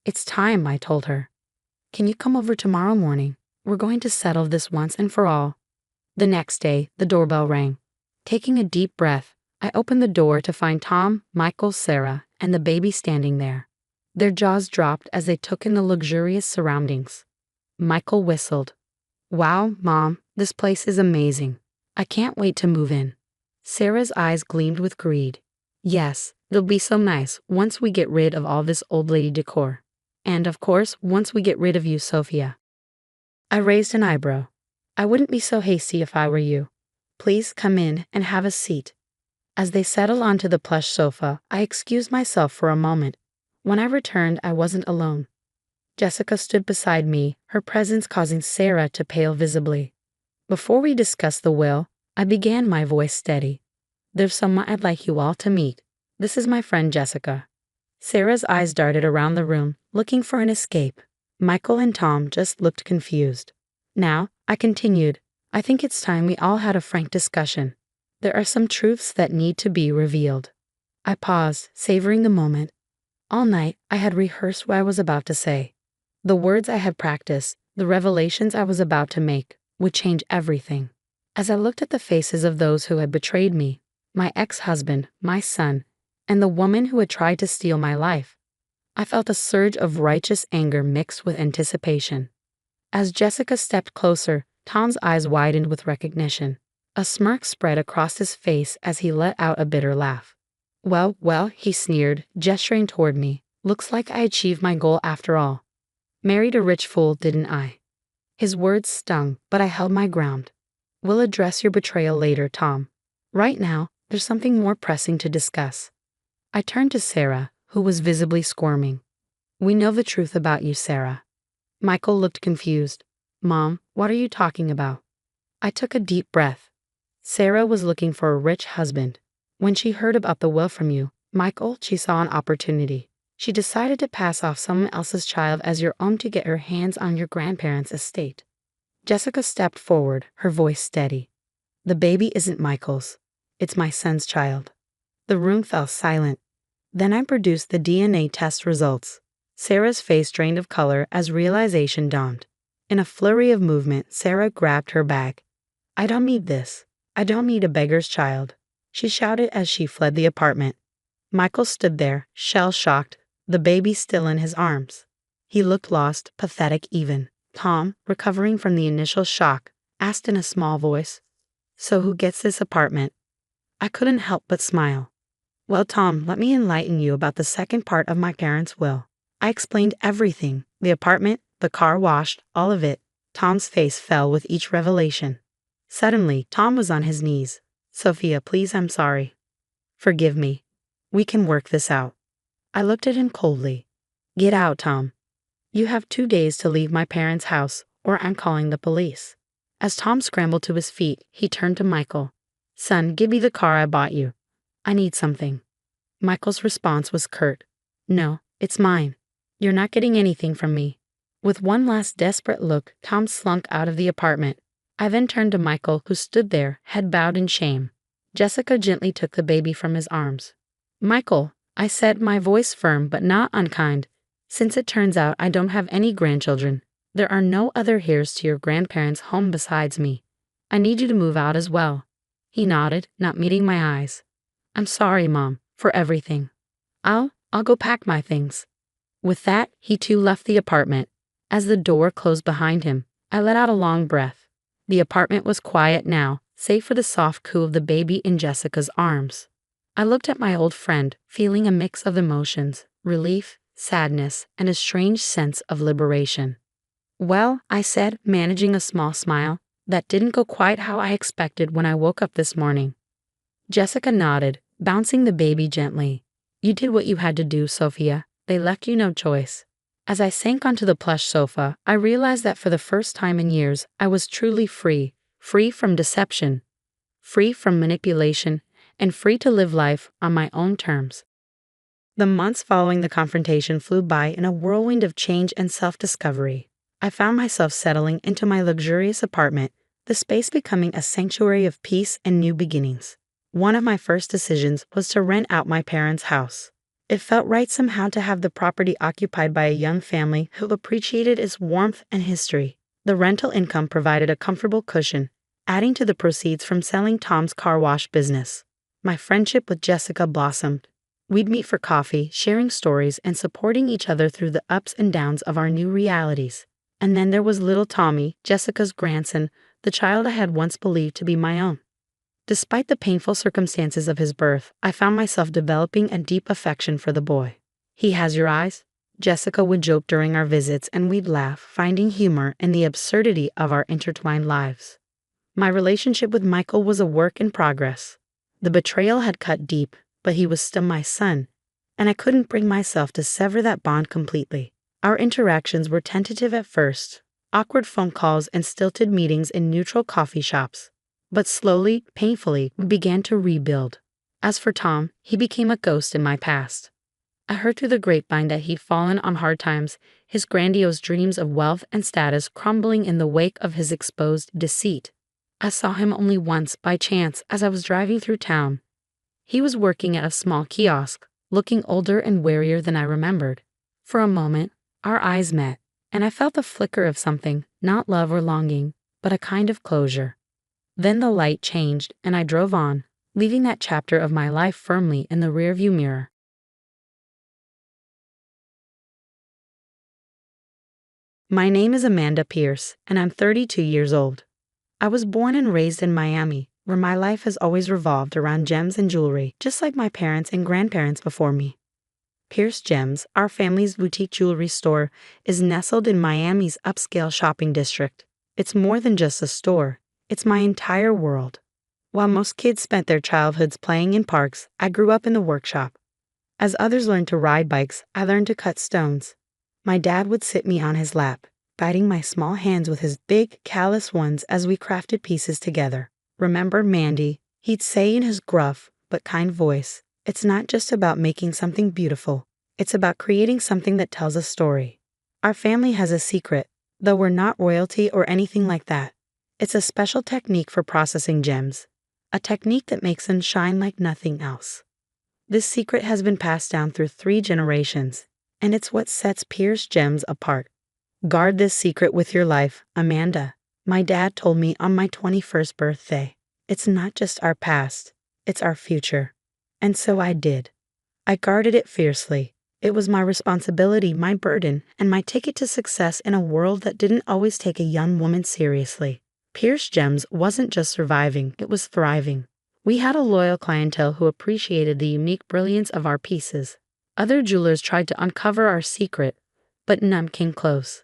"It's time," I told her. "Can you come over tomorrow morning? We're going to settle this once and for all." The next day, the doorbell rang. Taking a deep breath, I opened the door to find Tom, Michael, Sarah, and the baby standing there. Their jaws dropped as they took in the luxurious surroundings. Michael whistled. "Wow, Mom, this place is amazing. I can't wait to move in. Sarah's eyes gleamed with greed. Yes, it'll be so nice once we get rid of all this old lady decor. And of course, once we get rid of you, Sophia. I raised an eyebrow. I wouldn't be so hasty if I were you. Please come in and have a seat. As they settled onto the plush sofa, I excused myself for a moment. When I returned, I wasn't alone. Jessica stood beside me, her presence causing Sarah to pale visibly. Before we discussed the will, I began, my voice steady. There's someone I'd like you all to meet. This is my friend Jessica. Sarah's eyes darted around the room, looking for an escape. Michael and Tom just looked confused. Now, I continued, I think it's time we all had a frank discussion. There are some truths that need to be revealed. I paused, savoring the moment. All night, I had rehearsed what I was about to say. The words I had practiced, the revelations I was about to make, would change everything. As I looked at the faces of those who had betrayed me, my ex-husband, my son, and the woman who had tried to steal my life, I felt a surge of righteous anger mixed with anticipation. As Jessica stepped closer, Tom's eyes widened with recognition. A smirk spread across his face as he let out a bitter laugh. Well, he sneered, gesturing toward me. Looks like I achieved my goal after all. Married a rich fool, didn't I? His words stung, but I held my ground. We'll address your betrayal later, Tom. Right now, there's something more pressing to discuss. I turned to Sarah, who was visibly squirming. We know the truth about you, Sarah. Michael looked confused. Mom, what are you talking about? I took a deep breath. Sarah was looking for a rich husband. When she heard about the will from you, Michael, she saw an opportunity. She decided to pass off someone else's child as your own to get her hands on your grandparents' estate. Jessica stepped forward, her voice steady. The baby isn't Michael's. It's my son's child. The room fell silent. Then I produced the DNA test results. Sarah's face drained of color as realization dawned. In a flurry of movement, Sarah grabbed her bag. I don't need this. I don't need a beggar's child, she shouted as she fled the apartment. Michael stood there, shell-shocked, the baby still in his arms. He looked lost, pathetic even. Tom, recovering from the initial shock, asked in a small voice, So who gets this apartment? I couldn't help but smile. Well, Tom, let me enlighten you about the second part of my parents' will. I explained everything, the apartment, the car wash, all of it. Tom's face fell with each revelation. Suddenly, Tom was on his knees. Sophia, please, I'm sorry. Forgive me. We can work this out. I looked at him coldly. Get out, Tom. You have 2 days to leave my parents' house, or I'm calling the police. As Tom scrambled to his feet, he turned to Michael. Son, give me the car I bought you. I need something. Michael's response was curt. No, it's mine. You're not getting anything from me. With one last desperate look, Tom slunk out of the apartment. I then turned to Michael, who stood there, head bowed in shame. Jessica gently took the baby from his arms. Michael, I said, my voice firm but not unkind. Since it turns out I don't have any grandchildren, there are no other heirs to your grandparents' home besides me. I need you to move out as well. He nodded, not meeting my eyes. I'm sorry, Mom, for everything. I'll go pack my things. With that, he too left the apartment. As the door closed behind him, I let out a long breath. The apartment was quiet now, save for the soft coo of the baby in Jessica's arms. I looked at my old friend, feeling a mix of emotions, relief, sadness, and a strange sense of liberation. Well, I said, managing a small smile, that didn't go quite how I expected when I woke up this morning. Jessica nodded, bouncing the baby gently. You did what you had to do, Sophia. They left you no choice. As I sank onto the plush sofa, I realized that for the first time in years, I was truly free from deception, free from manipulation, and free to live life on my own terms. The months following the confrontation flew by in a whirlwind of change and self-discovery. I found myself settling into my luxurious apartment, the space becoming a sanctuary of peace and new beginnings. One of my first decisions was to rent out my parents' house. It felt right somehow to have the property occupied by a young family who appreciated its warmth and history. The rental income provided a comfortable cushion, adding to the proceeds from selling Tom's car wash business. My friendship with Jessica blossomed. We'd meet for coffee, sharing stories and supporting each other through the ups and downs of our new realities. And then there was little Tommy, Jessica's grandson, the child I had once believed to be my own. Despite the painful circumstances of his birth, I found myself developing a deep affection for the boy. "He has your eyes," Jessica would joke during our visits, and we'd laugh, finding humor in the absurdity of our intertwined lives. My relationship with Michael was a work in progress. The betrayal had cut deep, but he was still my son, and I couldn't bring myself to sever that bond completely. Our interactions were tentative at first, awkward phone calls and stilted meetings in neutral coffee shops. But slowly, painfully, we began to rebuild. As for Tom, he became a ghost in my past. I heard through the grapevine that he'd fallen on hard times, his grandiose dreams of wealth and status crumbling in the wake of his exposed deceit. I saw him only once by chance as I was driving through town. He was working at a small kiosk, looking older and wearier than I remembered. For a moment, our eyes met, and I felt the flicker of something, not love or longing, but a kind of closure. Then the light changed, and I drove on, leaving that chapter of my life firmly in the rearview mirror. My name is Amanda Pierce, and I'm 32 years old. I was born and raised in Miami, where my life has always revolved around gems and jewelry, just like my parents and grandparents before me. Pierce Gems, our family's boutique jewelry store, is nestled in Miami's upscale shopping district. It's more than just a store, it's my entire world. While most kids spent their childhoods playing in parks, I grew up in the workshop. As others learned to ride bikes, I learned to cut stones. My dad would sit me on his lap, guiding my small hands with his big, callous ones as we crafted pieces together. "Remember, Mandy," he'd say in his gruff but kind voice, "it's not just about making something beautiful. It's about creating something that tells a story." Our family has a secret, though we're not royalty or anything like that. It's a special technique for processing gems, a technique that makes them shine like nothing else. This secret has been passed down through 3 generations, and it's what sets Pierce Gems apart. "Guard this secret with your life, Amanda," my dad told me on my 21st birthday. "It's not just our past, it's our future." And so I did. I guarded it fiercely. It was my responsibility, my burden, and my ticket to success in a world that didn't always take a young woman seriously. Pierce Gems wasn't just surviving, it was thriving. We had a loyal clientele who appreciated the unique brilliance of our pieces. Other jewelers tried to uncover our secret, but none came close.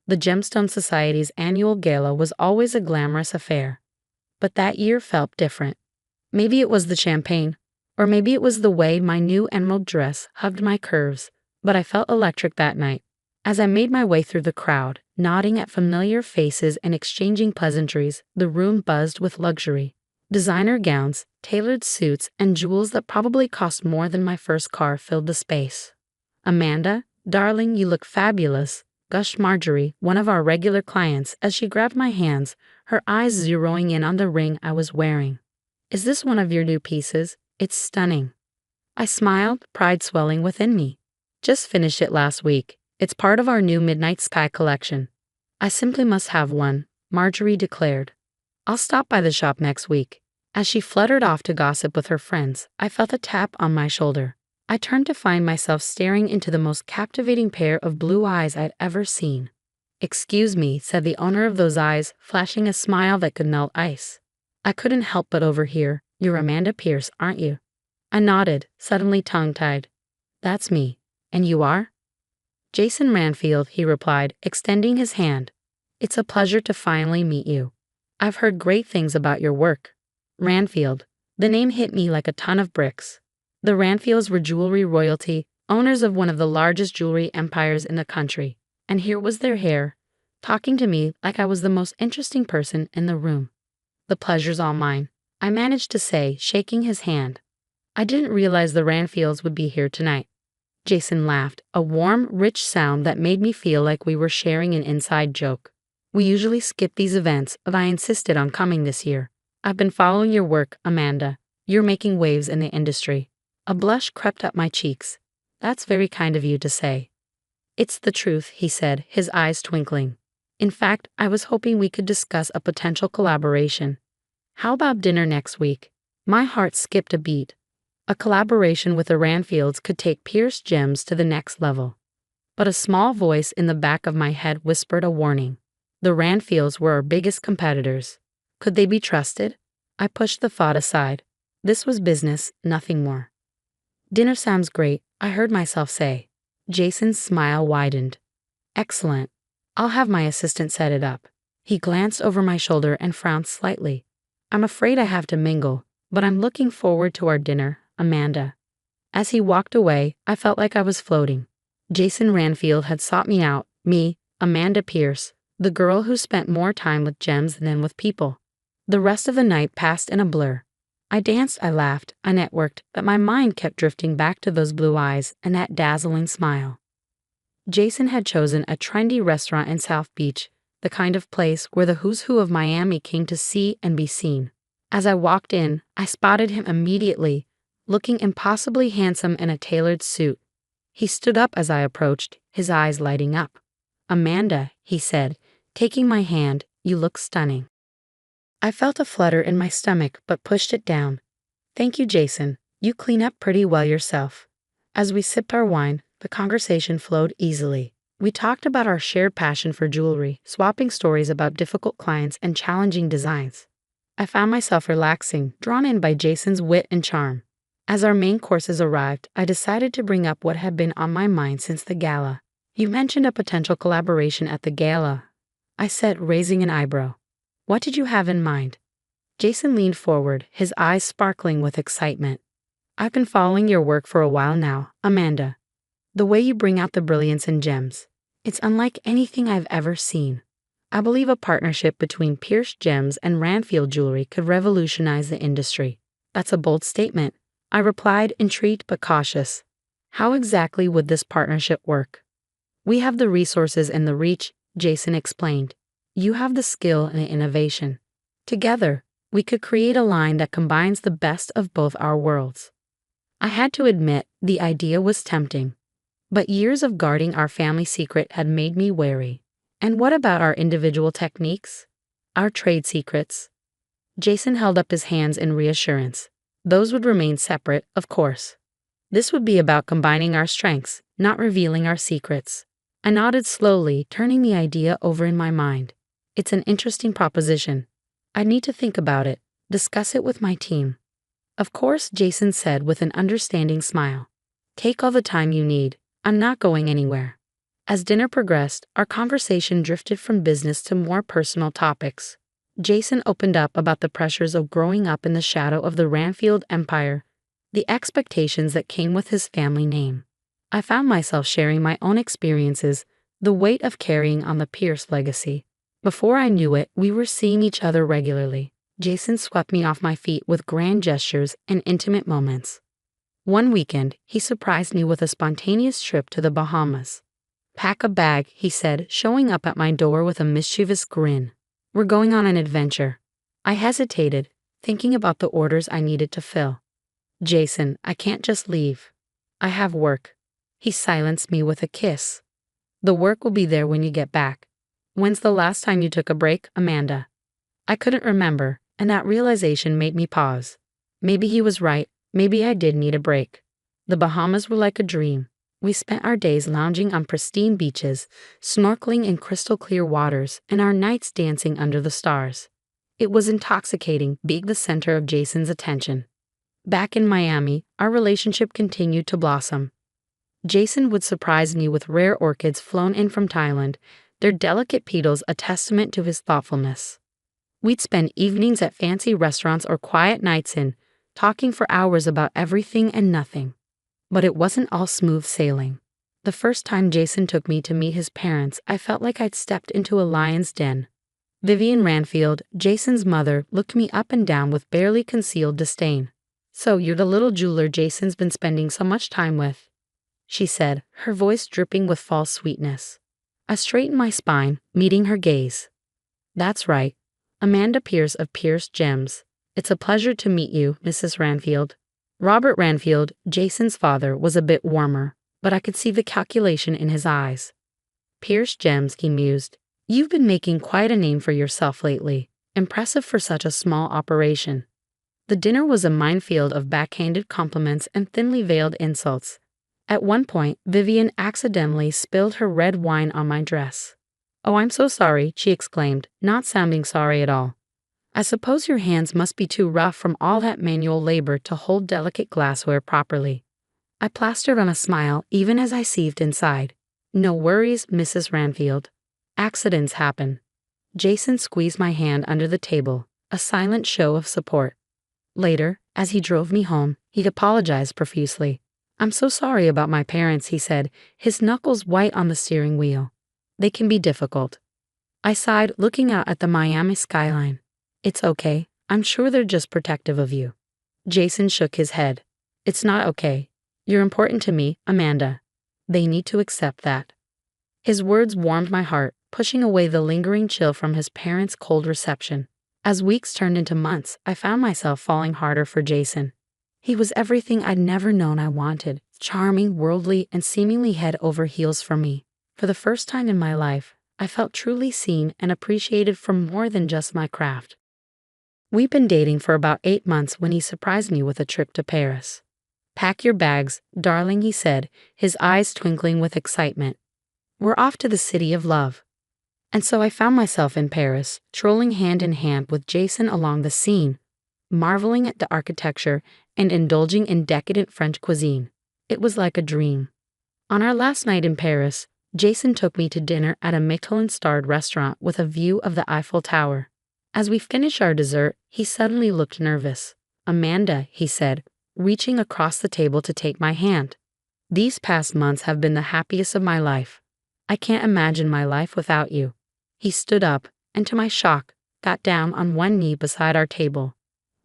The Gemstone Society's annual gala was always a glamorous affair. But that year felt different. Maybe it was the champagne, or maybe it was the way my new emerald dress hugged my curves, but I felt electric that night. As I made my way through the crowd, nodding at familiar faces and exchanging pleasantries, the room buzzed with luxury. Designer gowns, tailored suits, and jewels that probably cost more than my first car filled the space. "Amanda, darling, you look fabulous," gushed Marjorie, one of our regular clients, as she grabbed my hands, her eyes zeroing in on the ring I was wearing. "Is this one of your new pieces? It's stunning." I smiled, pride swelling within me. "Just finished it last week. It's part of our new Midnight Sky collection." "I simply must have one," Marjorie declared. "I'll stop by the shop next week." As she fluttered off to gossip with her friends, I felt a tap on my shoulder. I turned to find myself staring into the most captivating pair of blue eyes I'd ever seen. "Excuse me," said the owner of those eyes, flashing a smile that could melt ice. I couldn't help but overhear, "You're Amanda Pierce, aren't you?" I nodded, suddenly tongue-tied. "That's me. And you are?" "Jason Ranfield," he replied, extending his hand. "It's a pleasure to finally meet you. I've heard great things about your work." Ranfield. The name hit me like a ton of bricks. The Ranfields were jewelry royalty, owners of one of the largest jewelry empires in the country. And here was their hair, talking to me like I was the most interesting person in the room. "The pleasure's all mine," I managed to say, shaking his hand. "I didn't realize the Ranfields would be here tonight." Jason laughed, a warm, rich sound that made me feel like we were sharing an inside joke. "We usually skip these events, but I insisted on coming this year. I've been following your work, Amanda. You're making waves in the industry." A blush crept up my cheeks. "That's very kind of you to say." "It's the truth," he said, his eyes twinkling. "In fact, I was hoping we could discuss a potential collaboration. How about dinner next week?" My heart skipped a beat. A collaboration with the Ranfields could take Pierce Gems to the next level. But a small voice in the back of my head whispered a warning. The Ranfields were our biggest competitors. Could they be trusted? I pushed the thought aside. This was business, nothing more. Dinner sounds great, I heard myself say. Jason's smile widened. Excellent. I'll have my assistant set it up. He glanced over my shoulder and frowned slightly. I'm afraid I have to mingle, but I'm looking forward to our dinner, Amanda. As he walked away, I felt like I was floating. Jason Ranfield had sought me out, me, Amanda Pierce, the girl who spent more time with gems than with people. The rest of the night passed in a blur. I danced, I laughed, I networked, but my mind kept drifting back to those blue eyes and that dazzling smile. Jason had chosen a trendy restaurant in South Beach, the kind of place where the who's who of Miami came to see and be seen. As I walked in, I spotted him immediately, looking impossibly handsome in a tailored suit. He stood up as I approached, his eyes lighting up. Amanda, he said, taking my hand, you look stunning. I felt a flutter in my stomach but pushed it down. Thank you, Jason. You clean up pretty well yourself. As we sipped our wine, the conversation flowed easily. We talked about our shared passion for jewelry, swapping stories about difficult clients and challenging designs. I found myself relaxing, drawn in by Jason's wit and charm. As our main courses arrived, I decided to bring up what had been on my mind since the gala. You mentioned a potential collaboration at the gala, I said, raising an eyebrow. What did you have in mind? Jason leaned forward, his eyes sparkling with excitement. I've been following your work for a while now, Amanda. The way you bring out the brilliance in gems. It's unlike anything I've ever seen. I believe a partnership between Pierce Gems and Ranfield Jewelry could revolutionize the industry. That's a bold statement, I replied, intrigued but cautious. How exactly would this partnership work? We have the resources and the reach, Jason explained. You have the skill and the innovation. Together, we could create a line that combines the best of both our worlds. I had to admit, the idea was tempting. But years of guarding our family secret had made me wary. And what about our individual techniques? Our trade secrets? Jason held up his hands in reassurance. Those would remain separate, of course. This would be about combining our strengths, not revealing our secrets. I nodded slowly, turning the idea over in my mind. It's an interesting proposition. I need to think about it, discuss it with my team. Of course, Jason said with an understanding smile. Take all the time you need. I'm not going anywhere. As dinner progressed, our conversation drifted from business to more personal topics. Jason opened up about the pressures of growing up in the shadow of the Ranfield Empire, the expectations that came with his family name. I found myself sharing my own experiences, the weight of carrying on the Pierce legacy. Before I knew it, we were seeing each other regularly. Jason swept me off my feet with grand gestures and intimate moments. One weekend, he surprised me with a spontaneous trip to the Bahamas. Pack a bag, he said, showing up at my door with a mischievous grin. We're going on an adventure. I hesitated, thinking about the orders I needed to fill. Jason, I can't just leave. I have work. He silenced me with a kiss. The work will be there when you get back. When's the last time you took a break, Amanda? I couldn't remember, and that realization made me pause. Maybe he was right. Maybe I did need a break. The Bahamas were like a dream. We spent our days lounging on pristine beaches, snorkeling in crystal clear waters, and our nights dancing under the stars. It was intoxicating, being the center of Jason's attention. Back in Miami, our relationship continued to blossom. Jason would surprise me with rare orchids flown in from Thailand, their delicate petals a testament to his thoughtfulness. We'd spend evenings at fancy restaurants or quiet nights talking for hours about everything and nothing. But it wasn't all smooth sailing. The first time Jason took me to meet his parents, I felt like I'd stepped into a lion's den. Vivian Ranfield, Jason's mother, looked me up and down with barely concealed disdain. So you're the little jeweler Jason's been spending so much time with, she said, her voice dripping with false sweetness. I straightened my spine, meeting her gaze. That's right. Amanda Pierce of Pierce Gems. It's a pleasure to meet you, Mrs. Ranfield. Robert Ranfield, Jason's father, was a bit warmer, but I could see the calculation in his eyes. Pierce Gems, he mused. You've been making quite a name for yourself lately. Impressive for such a small operation. The dinner was a minefield of backhanded compliments and thinly veiled insults. At one point, Vivian accidentally spilled her red wine on my dress. Oh, I'm so sorry, she exclaimed, not sounding sorry at all. I suppose your hands must be too rough from all that manual labor to hold delicate glassware properly. I plastered on a smile even as I seethed inside. No worries, Mrs. Ranfield. Accidents happen. Jason squeezed my hand under the table, a silent show of support. Later, as he drove me home, he apologized profusely. I'm so sorry about my parents, he said, his knuckles white on the steering wheel. They can be difficult. I sighed, looking out at the Miami skyline. It's okay. I'm sure they're just protective of you. Jason shook his head. It's not okay. You're important to me, Amanda. They need to accept that. His words warmed my heart, pushing away the lingering chill from his parents' cold reception. As weeks turned into months, I found myself falling harder for Jason. He was everything I'd never known I wanted, charming, worldly, and seemingly head over heels for me. For the first time in my life, I felt truly seen and appreciated for more than just my craft. We'd been dating for about 8 months when he surprised me with a trip to Paris. Pack your bags, darling, he said, his eyes twinkling with excitement. We're off to the city of love. And so I found myself in Paris, strolling hand in hand with Jason along the Seine, marveling at the architecture and indulging in decadent French cuisine. It was like a dream. On our last night in Paris, Jason took me to dinner at a Michelin-starred restaurant with a view of the Eiffel Tower. As we finished our dessert, he suddenly looked nervous. Amanda, he said, reaching across the table to take my hand. These past months have been the happiest of my life. I can't imagine my life without you. He stood up, and to my shock, got down on one knee beside our table.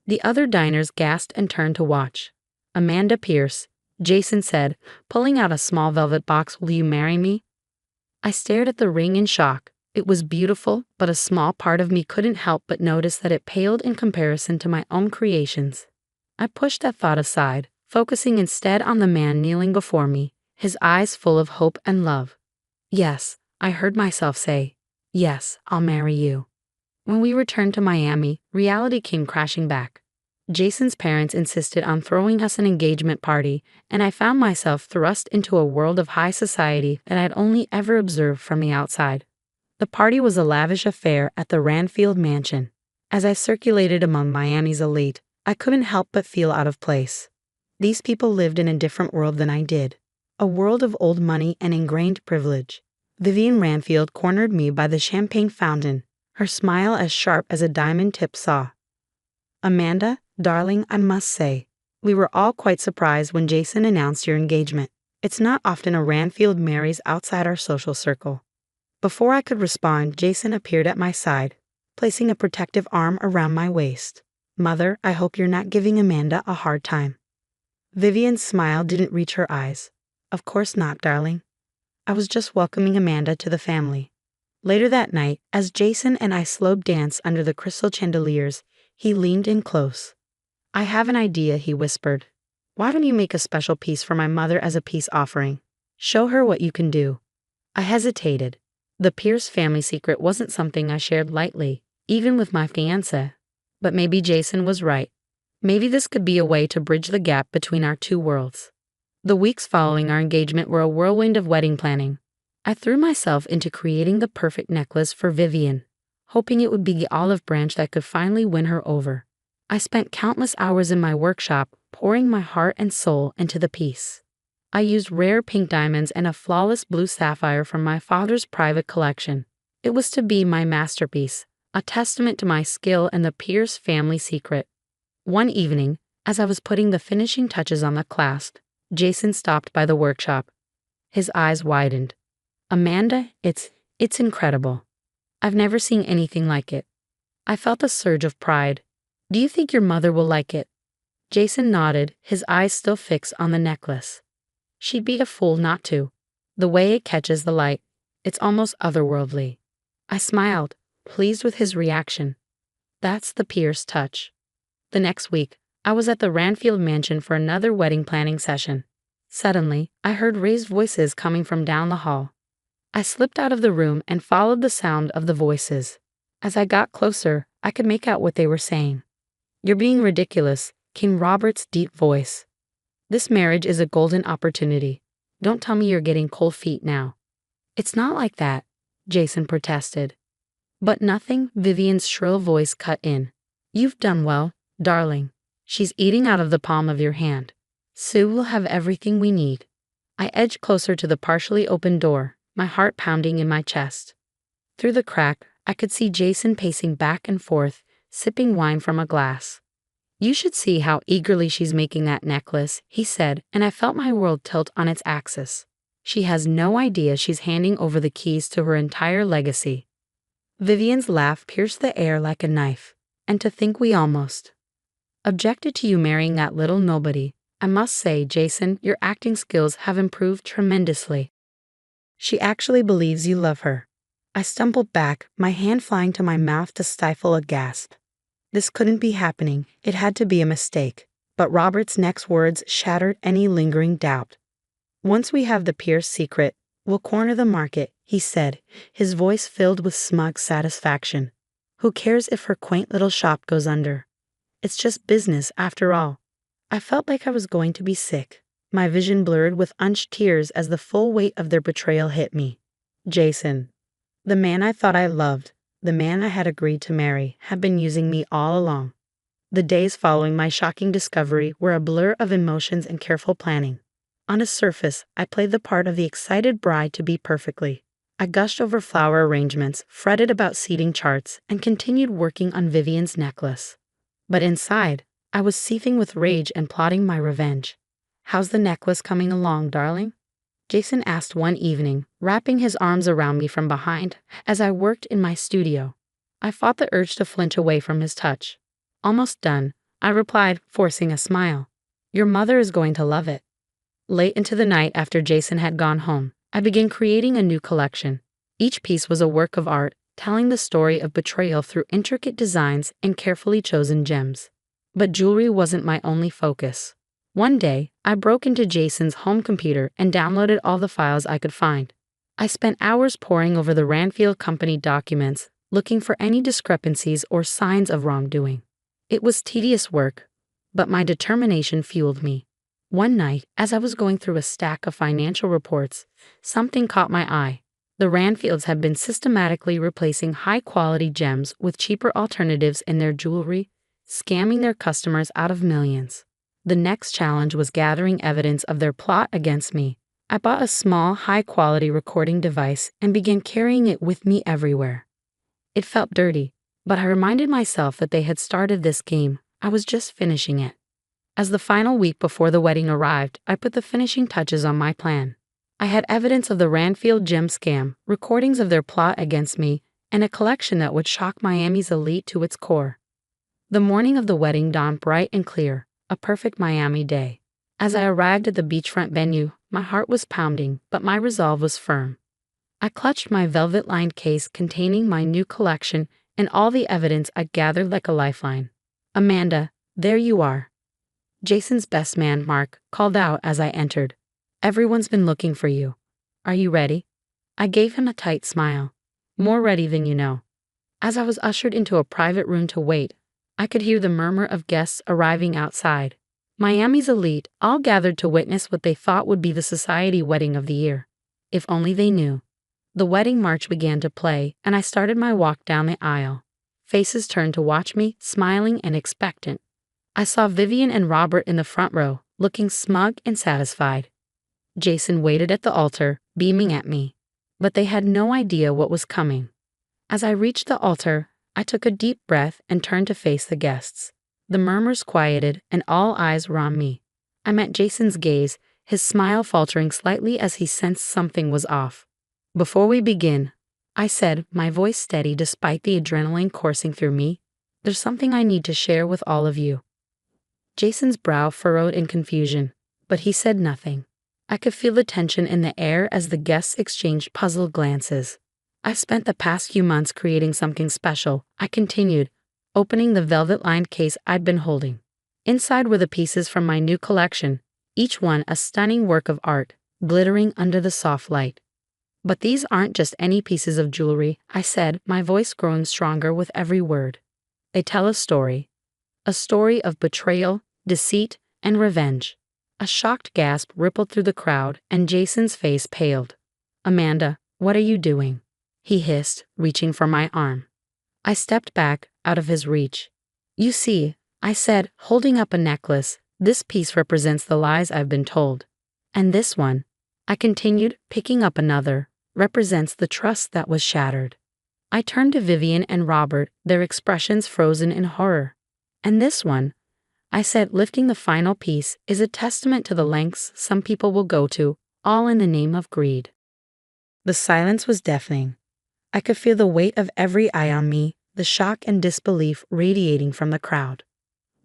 The other diners gasped and turned to watch. Amanda Pierce, Jason said, pulling out a small velvet box, will you marry me? I stared at the ring in shock. It was beautiful, but a small part of me couldn't help but notice that it paled in comparison to my own creations. I pushed that thought aside, focusing instead on the man kneeling before me, his eyes full of hope and love. Yes, I heard myself say. Yes, I'll marry you. When we returned to Miami, reality came crashing back. Jason's parents insisted on throwing us an engagement party, and I found myself thrust into a world of high society that I'd only ever observed from the outside. The party was a lavish affair at the Ranfield mansion. As I circulated among Miami's elite, I couldn't help but feel out of place. These people lived in a different world than I did, a world of old money and ingrained privilege. Vivian Ranfield cornered me by the champagne fountain, her smile as sharp as a diamond-tipped saw. Amanda, darling, I must say, we were all quite surprised when Jason announced your engagement. It's not often a Ranfield marries outside our social circle. Before I could respond, Jason appeared at my side, placing a protective arm around my waist. Mother, I hope you're not giving Amanda a hard time. Vivian's smile didn't reach her eyes. Of course not, darling. I was just welcoming Amanda to the family. Later that night, as Jason and I slowed dance under the crystal chandeliers, he leaned in close. I have an idea, he whispered. Why don't you make a special piece for my mother as a peace offering? Show her what you can do. I hesitated. The Pierce family secret wasn't something I shared lightly, even with my fiancé. But maybe Jason was right. Maybe this could be a way to bridge the gap between our two worlds. The weeks following our engagement were a whirlwind of wedding planning. I threw myself into creating the perfect necklace for Vivian, hoping it would be the olive branch that could finally win her over. I spent countless hours in my workshop, pouring my heart and soul into the piece. I used rare pink diamonds and a flawless blue sapphire from my father's private collection. It was to be my masterpiece, a testament to my skill and the Pierce family secret. One evening, as I was putting the finishing touches on the clasp, Jason stopped by the workshop. His eyes widened. Amanda, it's incredible. I've never seen anything like it. I felt a surge of pride. Do you think your mother will like it? Jason nodded, his eyes still fixed on the necklace. She'd be a fool not to. The way it catches the light, it's almost otherworldly. I smiled, pleased with his reaction. That's the Pierce touch. The next week, I was at the Ranfield mansion for another wedding planning session. Suddenly, I heard raised voices coming from down the hall. I slipped out of the room and followed the sound of the voices. As I got closer, I could make out what they were saying. You're being ridiculous, came Robert's deep voice. This marriage is a golden opportunity. Don't tell me you're getting cold feet now. It's not like that, Jason protested. But nothing, Vivian's shrill voice cut in. You've done well, darling. She's eating out of the palm of your hand. Sue will have everything we need. I edged closer to the partially open door, my heart pounding in my chest. Through the crack, I could see Jason pacing back and forth, sipping wine from a glass. You should see how eagerly she's making that necklace, he said, and I felt my world tilt on its axis. She has no idea she's handing over the keys to her entire legacy. Vivian's laugh pierced the air like a knife. And to think we almost objected to you marrying that little nobody. I must say, Jason, your acting skills have improved tremendously. She actually believes you love her. I stumbled back, my hand flying to my mouth to stifle a gasp. This couldn't be happening. It had to be a mistake. But Robert's next words shattered any lingering doubt. Once we have the Pierce secret, we'll corner the market, he said, his voice filled with smug satisfaction. Who cares if her quaint little shop goes under? It's just business, after all. I felt like I was going to be sick, my vision blurred with unshed tears as the full weight of their betrayal hit me. Jason, the man I thought I loved, the man I had agreed to marry, had been using me all along. The days following my shocking discovery were a blur of emotions and careful planning. On the surface, I played the part of the excited bride-to-be perfectly. I gushed over flower arrangements, fretted about seating charts, and continued working on Vivian's necklace. But inside, I was seething with rage and plotting my revenge. How's the necklace coming along, darling? Jason asked one evening, wrapping his arms around me from behind as I worked in my studio. I fought the urge to flinch away from his touch. Almost done, I replied, forcing a smile. Your mother is going to love it. Late into the night after Jason had gone home, I began creating a new collection. Each piece was a work of art, telling the story of betrayal through intricate designs and carefully chosen gems. But jewelry wasn't my only focus. One day, I broke into Jason's home computer and downloaded all the files I could find. I spent hours poring over the Ranfield Company documents, looking for any discrepancies or signs of wrongdoing. It was tedious work, but my determination fueled me. One night, as I was going through a stack of financial reports, something caught my eye. The Ranfields had been systematically replacing high-quality gems with cheaper alternatives in their jewelry, scamming their customers out of millions. The next challenge was gathering evidence of their plot against me. I bought a small, high-quality recording device and began carrying it with me everywhere. It felt dirty, but I reminded myself that they had started this game. I was just finishing it. As the final week before the wedding arrived, I put the finishing touches on my plan. I had evidence of the Ranfield gem scam, recordings of their plot against me, and a collection that would shock Miami's elite to its core. The morning of the wedding dawned bright and clear, a perfect Miami day. As I arrived at the beachfront venue, my heart was pounding, but my resolve was firm. I clutched my velvet-lined case containing my new collection and all the evidence I'd gathered like a lifeline. Amanda, there you are. Jason's best man, Mark, called out as I entered. Everyone's been looking for you. Are you ready? I gave him a tight smile. More ready than you know. As I was ushered into a private room to wait, I could hear the murmur of guests arriving outside. Miami's elite, all gathered to witness what they thought would be the society wedding of the year. If only they knew. The wedding march began to play, and I started my walk down the aisle. Faces turned to watch me, smiling and expectant. I saw Vivian and Robert in the front row, looking smug and satisfied. Jason waited at the altar, beaming at me. But they had no idea what was coming. As I reached the altar, I took a deep breath and turned to face the guests. The murmurs quieted, and all eyes were on me. I met Jason's gaze, his smile faltering slightly as he sensed something was off. Before we begin, I said, my voice steady despite the adrenaline coursing through me, there's something I need to share with all of you. Jason's brow furrowed in confusion, but he said nothing. I could feel the tension in the air as the guests exchanged puzzled glances. I've spent the past few months creating something special, I continued, opening the velvet-lined case I'd been holding. Inside were the pieces from my new collection, each one a stunning work of art, glittering under the soft light. But these aren't just any pieces of jewelry, I said, my voice growing stronger with every word. They tell a story of betrayal, deceit, and revenge. A shocked gasp rippled through the crowd, and Jason's face paled. Amanda, what are you doing? He hissed, reaching for my arm. I stepped back, out of his reach. You see, I said, holding up a necklace, this piece represents the lies I've been told. And this one, I continued, picking up another, represents the trust that was shattered. I turned to Vivian and Robert, their expressions frozen in horror. And this one, I said, lifting the final piece, is a testament to the lengths some people will go to, all in the name of greed. The silence was deafening. I could feel the weight of every eye on me, the shock and disbelief radiating from the crowd.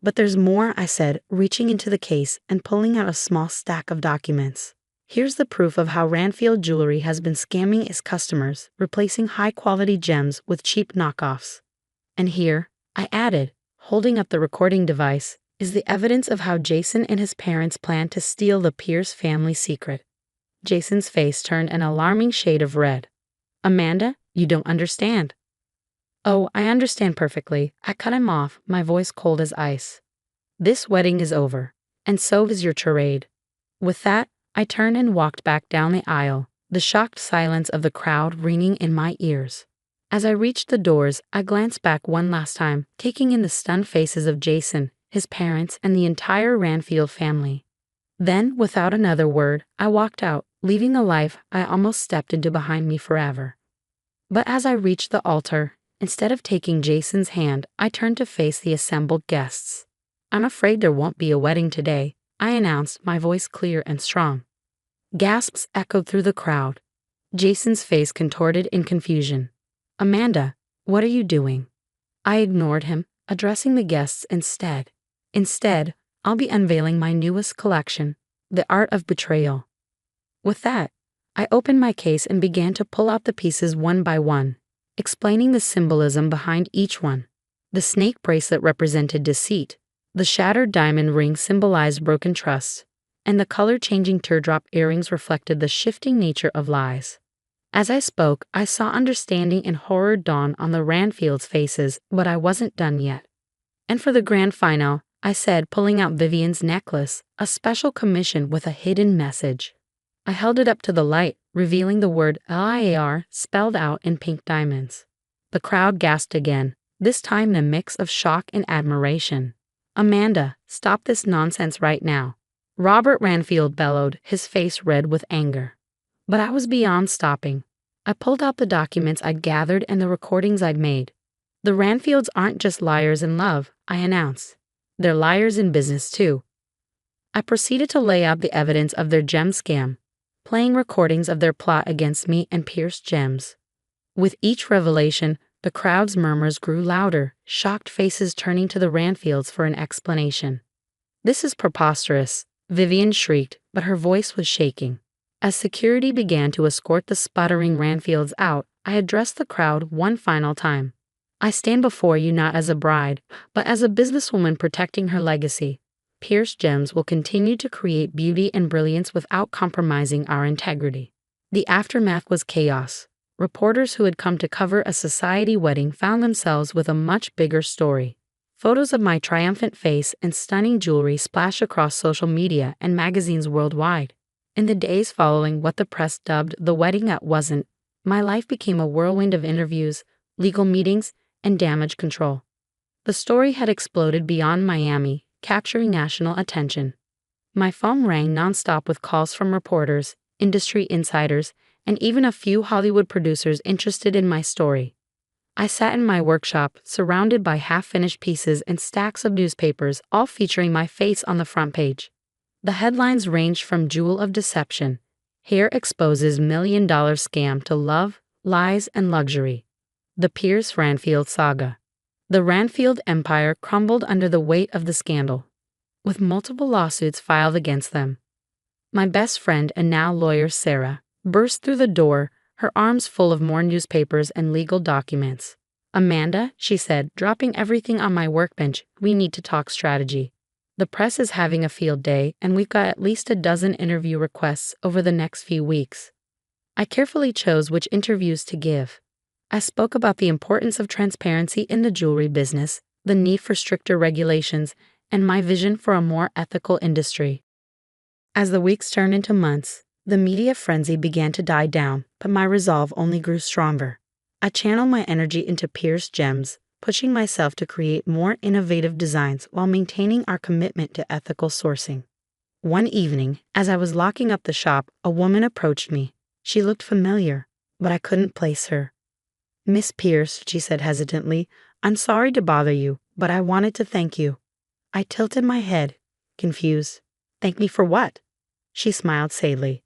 But there's more, I said, reaching into the case and pulling out a small stack of documents. Here's the proof of how Ranfield Jewelry has been scamming its customers, replacing high-quality gems with cheap knockoffs. And here, I added, holding up the recording device, is the evidence of how Jason and his parents planned to steal the Pierce family secret. Jason's face turned an alarming shade of red. Amanda, you don't understand. Oh, I understand perfectly. I cut him off, my voice cold as ice. This wedding is over, and so is your charade. With that, I turned and walked back down the aisle, the shocked silence of the crowd ringing in my ears. As I reached the doors, I glanced back one last time, taking in the stunned faces of Jason, his parents, and the entire Ranfield family. Then, without another word, I walked out, leaving the life I almost stepped into behind me forever. But as I reached the altar, instead of taking Jason's hand, I turned to face the assembled guests. I'm afraid there won't be a wedding today, I announced, my voice clear and strong. Gasps echoed through the crowd. Jason's face contorted in confusion. Amanda, what are you doing? I ignored him, addressing the guests instead. Instead, I'll be unveiling my newest collection, The Art of Betrayal. With that, I opened my case and began to pull out the pieces one by one, explaining the symbolism behind each one. The snake bracelet represented deceit, the shattered diamond ring symbolized broken trust, and the color-changing teardrop earrings reflected the shifting nature of lies. As I spoke, I saw understanding and horror dawn on the Ranfields' faces, but I wasn't done yet. And for the grand final, I said, pulling out Vivian's necklace, a special commission with a hidden message. I held it up to the light, revealing the word LIAR spelled out in pink diamonds. The crowd gasped again, this time in a mix of shock and admiration. Amanda, stop this nonsense right now. Robert Ranfield bellowed, his face red with anger. But I was beyond stopping. I pulled out the documents I'd gathered and the recordings I'd made. The Ranfields aren't just liars in love, I announced. They're liars in business too. I proceeded to lay out the evidence of their gem scam, playing recordings of their plot against me and Pierce gems. With each revelation, the crowd's murmurs grew louder, shocked faces turning to the Ranfields for an explanation. This is preposterous, Vivian shrieked, but her voice was shaking. As security began to escort the sputtering Ranfields out, I addressed the crowd one final time. I stand before you not as a bride, but as a businesswoman protecting her legacy. Pierce Gems will continue to create beauty and brilliance without compromising our integrity. The aftermath was chaos. Reporters who had come to cover a society wedding found themselves with a much bigger story. Photos of my triumphant face and stunning jewelry splashed across social media and magazines worldwide. In the days following what the press dubbed the wedding that wasn't, my life became a whirlwind of interviews, legal meetings, and damage control. The story had exploded beyond Miami, capturing national attention. My phone rang nonstop with calls from reporters, industry insiders, and even a few Hollywood producers interested in my story. I sat in my workshop, surrounded by half-finished pieces and stacks of newspapers, all featuring my face on the front page. The headlines ranged from Jewel of Deception, Hair Exposes $1,000,000 Scam to Love, Lies, and Luxury. The Pierce Ranfield Saga. The Ranfield empire crumbled under the weight of the scandal, with multiple lawsuits filed against them. My best friend and now lawyer Sarah burst through the door, her arms full of more newspapers and legal documents. Amanda, she said, dropping everything on my workbench, we need to talk strategy. The press is having a field day, and we've got at least a dozen interview requests over the next few weeks. I carefully chose which interviews to give. I spoke about the importance of transparency in the jewelry business, the need for stricter regulations, and my vision for a more ethical industry. As the weeks turned into months, the media frenzy began to die down, but my resolve only grew stronger. I channeled my energy into Pierce Gems, pushing myself to create more innovative designs while maintaining our commitment to ethical sourcing. One evening, as I was locking up the shop, a woman approached me. She looked familiar, but I couldn't place her. "Miss Pierce," she said hesitantly, "I'm sorry to bother you, but I wanted to thank you." I tilted my head, confused. "Thank me for what?" She smiled sadly.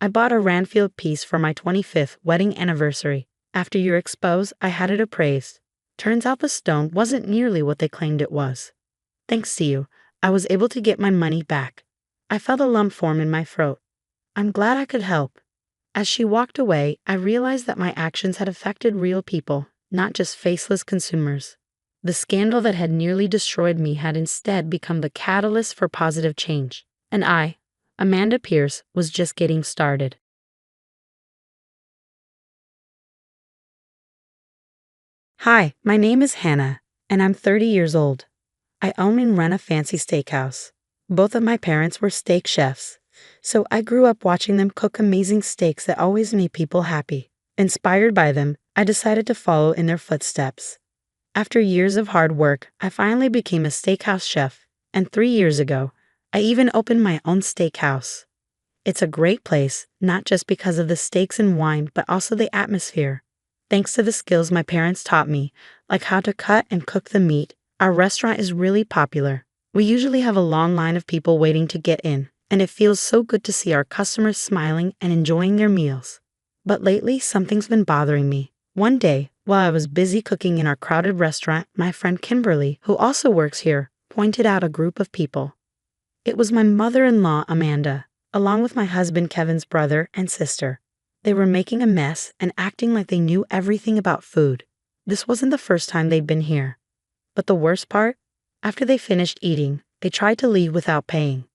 "I bought a Ranfield piece for my 25th wedding anniversary. After your expose, I had it appraised. Turns out the stone wasn't nearly what they claimed it was. Thanks to you, I was able to get my money back." I felt a lump form in my throat. "I'm glad I could help." As she walked away, I realized that my actions had affected real people, not just faceless consumers. The scandal that had nearly destroyed me had instead become the catalyst for positive change. And I, Amanda Pierce, was just getting started. Hi, my name is Hannah, and I'm 30 years old. I own and run a fancy steakhouse. Both of my parents were steak chefs, so I grew up watching them cook amazing steaks that always made people happy. Inspired by them, I decided to follow in their footsteps. After years of hard work, I finally became a steakhouse chef, and 3 years ago, I even opened my own steakhouse. It's a great place, not just because of the steaks and wine, but also the atmosphere. Thanks to the skills my parents taught me, like how to cut and cook the meat, our restaurant is really popular. We usually have a long line of people waiting to get in, and it feels so good to see our customers smiling and enjoying their meals. But lately, something's been bothering me. One day, while I was busy cooking in our crowded restaurant, my friend Kimberly, who also works here, pointed out a group of people. It was my mother-in-law, Amanda, along with my husband Kevin's brother and sister. They were making a mess and acting like they knew everything about food. This wasn't the first time they'd been here. But the worst part? After they finished eating, they tried to leave without paying.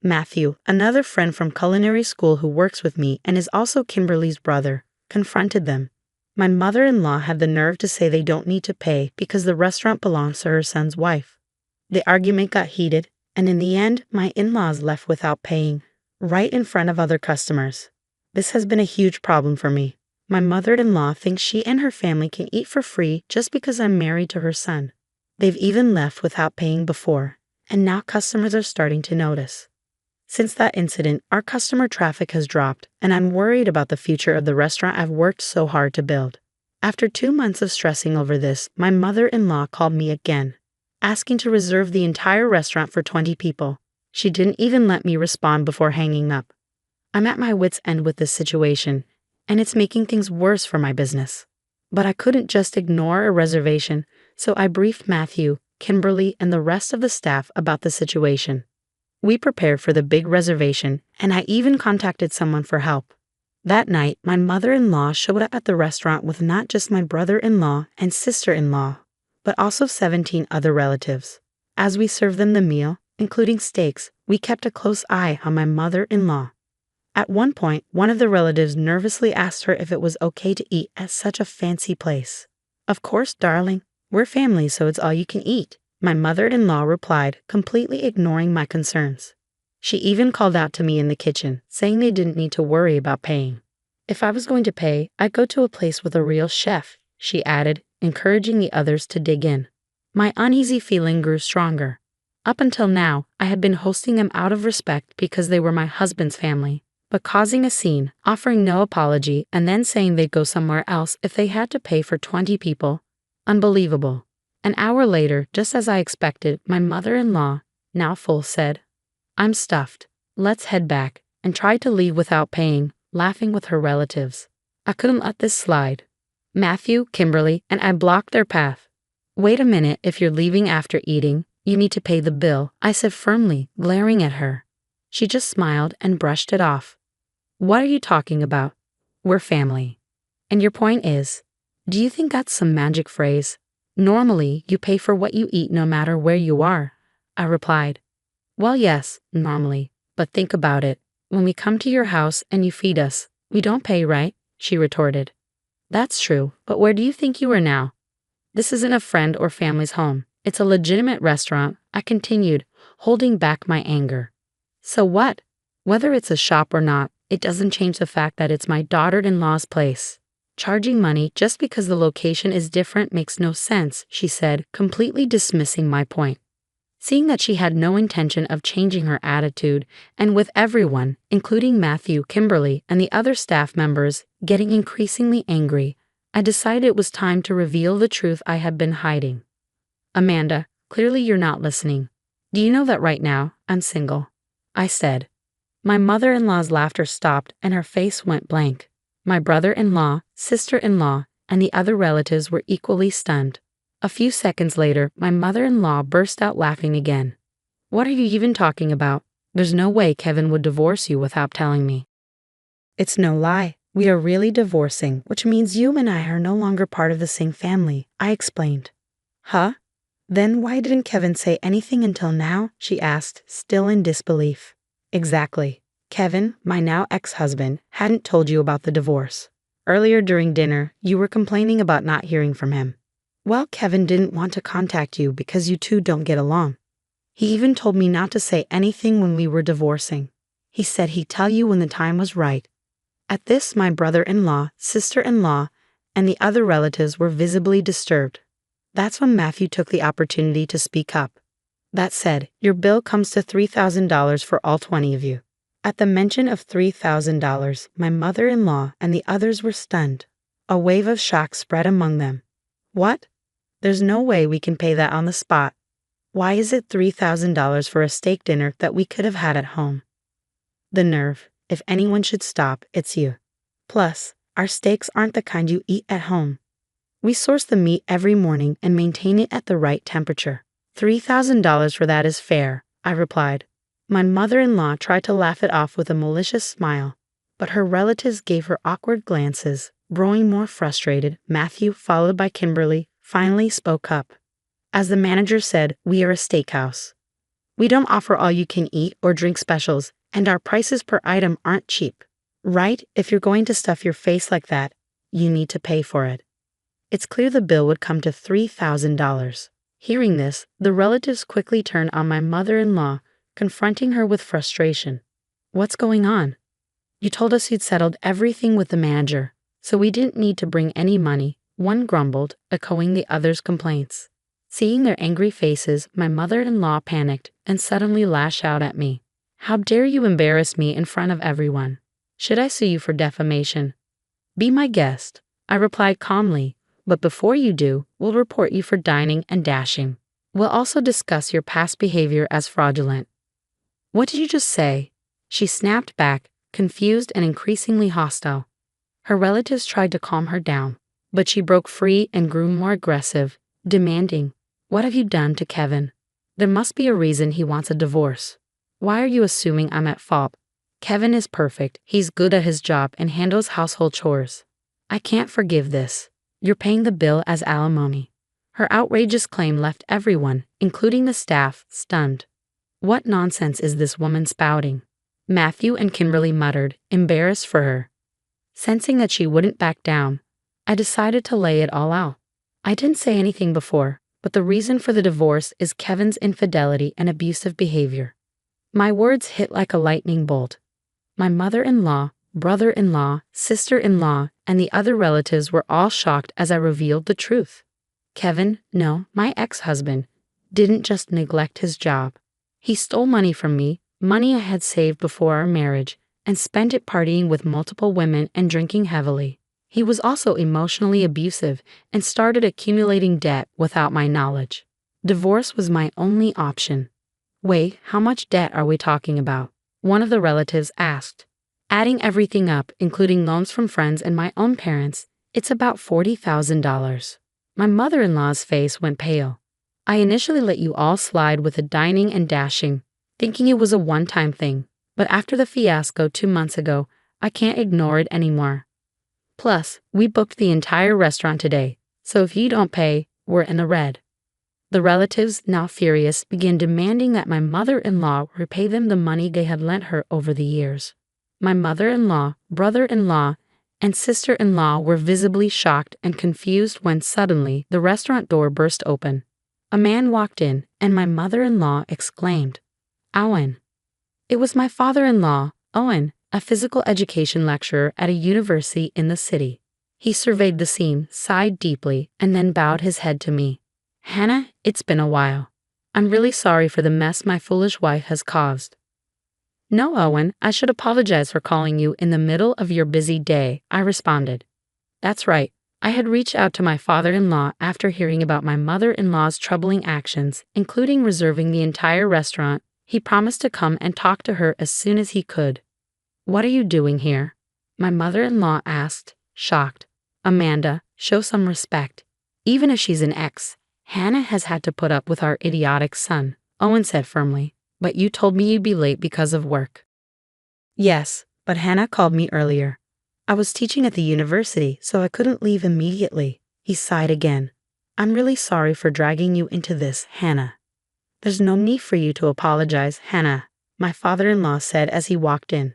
Matthew, another friend from culinary school who works with me and is also Kimberly's brother, confronted them. My mother-in-law had the nerve to say they don't need to pay because the restaurant belongs to her son's wife. The argument got heated, and in the end, my in-laws left without paying, right in front of other customers. This has been a huge problem for me. My mother-in-law thinks she and her family can eat for free just because I'm married to her son. They've even left without paying before, and now customers are starting to notice. Since that incident, our customer traffic has dropped, and I'm worried about the future of the restaurant I've worked so hard to build. After 2 months of stressing over this, my mother-in-law called me again, asking to reserve the entire restaurant for 20 people. She didn't even let me respond before hanging up. I'm at my wit's end with this situation, and it's making things worse for my business. But I couldn't just ignore a reservation, so I briefed Matthew, Kimberly, and the rest of the staff about the situation. We prepared for the big reservation, and I even contacted someone for help. That night, my mother-in-law showed up at the restaurant with not just my brother-in-law and sister-in-law, but also 17 other relatives. As we served them the meal, including steaks, we kept a close eye on my mother-in-law. At one point, one of the relatives nervously asked her if it was okay to eat at such a fancy place. "Of course, darling. We're family, so it's all you can eat," my mother-in-law replied, completely ignoring my concerns. She even called out to me in the kitchen, saying they didn't need to worry about paying. "If I was going to pay, I'd go to a place with a real chef," she added, encouraging the others to dig in. My uneasy feeling grew stronger. Up until now, I had been hosting them out of respect because they were my husband's family. But causing a scene, offering no apology, and then saying they'd go somewhere else if they had to pay for 20 people. Unbelievable. An hour later, just as I expected, my mother-in-law, now full, said, "I'm stuffed. Let's head back," and tried to leave without paying, laughing with her relatives. I couldn't let this slide. Matthew, Kimberly, and I blocked their path. "Wait a minute, if you're leaving after eating, you need to pay the bill," I said firmly, glaring at her. She just smiled and brushed it off. "What are you talking about? We're family." "And your point is, do you think that's some magic phrase? Normally, you pay for what you eat no matter where you are," I replied. "Well, yes, normally, but think about it. When we come to your house and you feed us, we don't pay, right?" she retorted. "That's true, but where do you think you are now? This isn't a friend or family's home. It's a legitimate restaurant," I continued, holding back my anger. "So what? Whether it's a shop or not, it doesn't change the fact that it's my daughter-in-law's place. Charging money just because the location is different makes no sense, she said, completely dismissing my point. Seeing that she had no intention of changing her attitude, and with everyone, including Matthew, Kimberly, and the other staff members, getting increasingly angry, I decided it was time to reveal the truth I had been hiding. Amanda, clearly you're not listening. Do you know that right now, I'm single? I said. My mother-in-law's laughter stopped and her face went blank. My brother-in-law, sister-in-law, and the other relatives were equally stunned. A few seconds later, my mother-in-law burst out laughing again. What are you even talking about? There's no way Kevin would divorce you without telling me. It's no lie. We are really divorcing, which means you and I are no longer part of the same family, I explained. Huh? Then why didn't Kevin say anything until now? She asked, still in disbelief. Exactly. Kevin, my now ex-husband, hadn't told you about the divorce. Earlier during dinner, you were complaining about not hearing from him. Well, Kevin didn't want to contact you because you two don't get along. He even told me not to say anything when we were divorcing. He said he'd tell you when the time was right. At this, my brother-in-law, sister-in-law, and the other relatives were visibly disturbed. That's when Matthew took the opportunity to speak up. That said, your bill comes to $3,000 for all 20 of you. At the mention of $3,000, my mother-in-law and the others were stunned. A wave of shock spread among them. What? There's no way we can pay that on the spot. Why is it $3,000 for a steak dinner that we could have had at home? The nerve. If anyone should stop, it's you. Plus, our steaks aren't the kind you eat at home. We source the meat every morning and maintain it at the right temperature. $3,000 for that is fair, I replied. My mother-in-law tried to laugh it off with a malicious smile, but her relatives gave her awkward glances. Growing more frustrated, Matthew, followed by Kimberly, finally spoke up. As the manager said, we are a steakhouse. We don't offer all-you-can-eat or drink specials, and our prices per item aren't cheap. Right? If you're going to stuff your face like that, you need to pay for it. It's clear the bill would come to $3,000. Hearing this, the relatives quickly turned on my mother-in-law, confronting her with frustration. What's going on? You told us you'd settled everything with the manager, so we didn't need to bring any money, one grumbled, echoing the other's complaints. Seeing their angry faces, my mother-in-law panicked and suddenly lashed out at me. How dare you embarrass me in front of everyone? Should I sue you for defamation? Be my guest, I replied calmly, but before you do, we'll report you for dining and dashing. We'll also discuss your past behavior as fraudulent. What did you just say? She snapped back, confused and increasingly hostile. Her relatives tried to calm her down, but she broke free and grew more aggressive, demanding, What have you done to Kevin? There must be a reason he wants a divorce. Why are you assuming I'm at fault? Kevin is perfect, he's good at his job and handles household chores. I can't forgive this. You're paying the bill as alimony. Her outrageous claim left everyone, including the staff, stunned. What nonsense is this woman spouting? Matthew and Kimberly muttered, embarrassed for her. Sensing that she wouldn't back down, I decided to lay it all out. I didn't say anything before, but the reason for the divorce is Kevin's infidelity and abusive behavior. My words hit like a lightning bolt. My mother-in-law, brother-in-law, sister-in-law, and the other relatives were all shocked as I revealed the truth. Kevin, no, my ex-husband, didn't just neglect his job. He stole money from me, money I had saved before our marriage, and spent it partying with multiple women and drinking heavily. He was also emotionally abusive and started accumulating debt without my knowledge. Divorce was my only option. Wait, how much debt are we talking about? One of the relatives asked. Adding everything up, including loans from friends and my own parents, it's about $40,000. My mother-in-law's face went pale. I initially let you all slide with the dining and dashing, thinking it was a one-time thing, but after the fiasco 2 months ago, I can't ignore it anymore. Plus, we booked the entire restaurant today, so if you don't pay, we're in the red. The relatives, now furious, began demanding that my mother-in-law repay them the money they had lent her over the years. My mother-in-law, brother-in-law, and sister-in-law were visibly shocked and confused when suddenly the restaurant door burst open. A man walked in, and my mother-in-law exclaimed, Owen. It was my father-in-law, Owen, a physical education lecturer at a university in the city. He surveyed the scene, sighed deeply, and then bowed his head to me. Hannah, it's been a while. I'm really sorry for the mess my foolish wife has caused. No, Owen, I should apologize for calling you in the middle of your busy day, I responded. That's right. I had reached out to my father-in-law after hearing about my mother-in-law's troubling actions, including reserving the entire restaurant. He promised to come and talk to her as soon as he could. What are you doing here? My mother-in-law asked, shocked. Amanda, show some respect. Even if she's an ex, Hannah has had to put up with our idiotic son, Owen said firmly. But you told me you'd be late because of work. Yes, but Hannah called me earlier. I was teaching at the university, so I couldn't leave immediately. He sighed again. I'm really sorry for dragging you into this, Hannah. There's no need for you to apologize, Hannah, my father-in-law said as he walked in.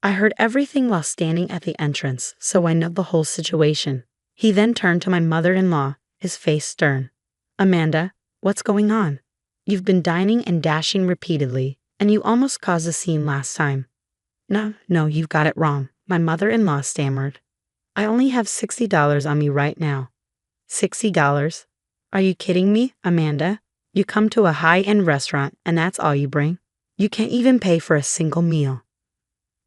I heard everything while standing at the entrance, so I know the whole situation. He then turned to my mother-in-law, his face stern. Amanda, what's going on? You've been dining and dashing repeatedly, and you almost caused a scene last time. No, you've got it wrong, my mother-in-law stammered. I only have $60 on me right now. $60? Are you kidding me, Amanda? You come to a high-end restaurant, and that's all you bring? You can't even pay for a single meal.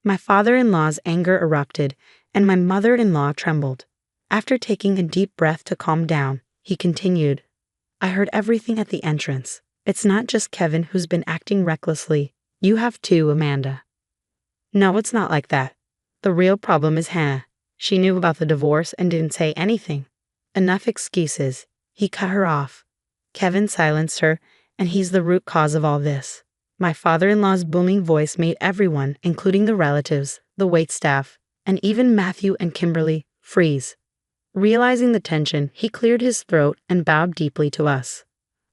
My father-in-law's anger erupted, and my mother-in-law trembled. After taking a deep breath to calm down, he continued, I heard everything at the entrance. It's not just Kevin who's been acting recklessly. You have too, Amanda. No, it's not like that. The real problem is Hannah. She knew about the divorce and didn't say anything. Enough excuses. He cut her off. Kevin silenced her, and he's the root cause of all this. My father-in-law's booming voice made everyone, including the relatives, the waitstaff, and even Matthew and Kimberly, freeze. Realizing the tension, he cleared his throat and bowed deeply to us.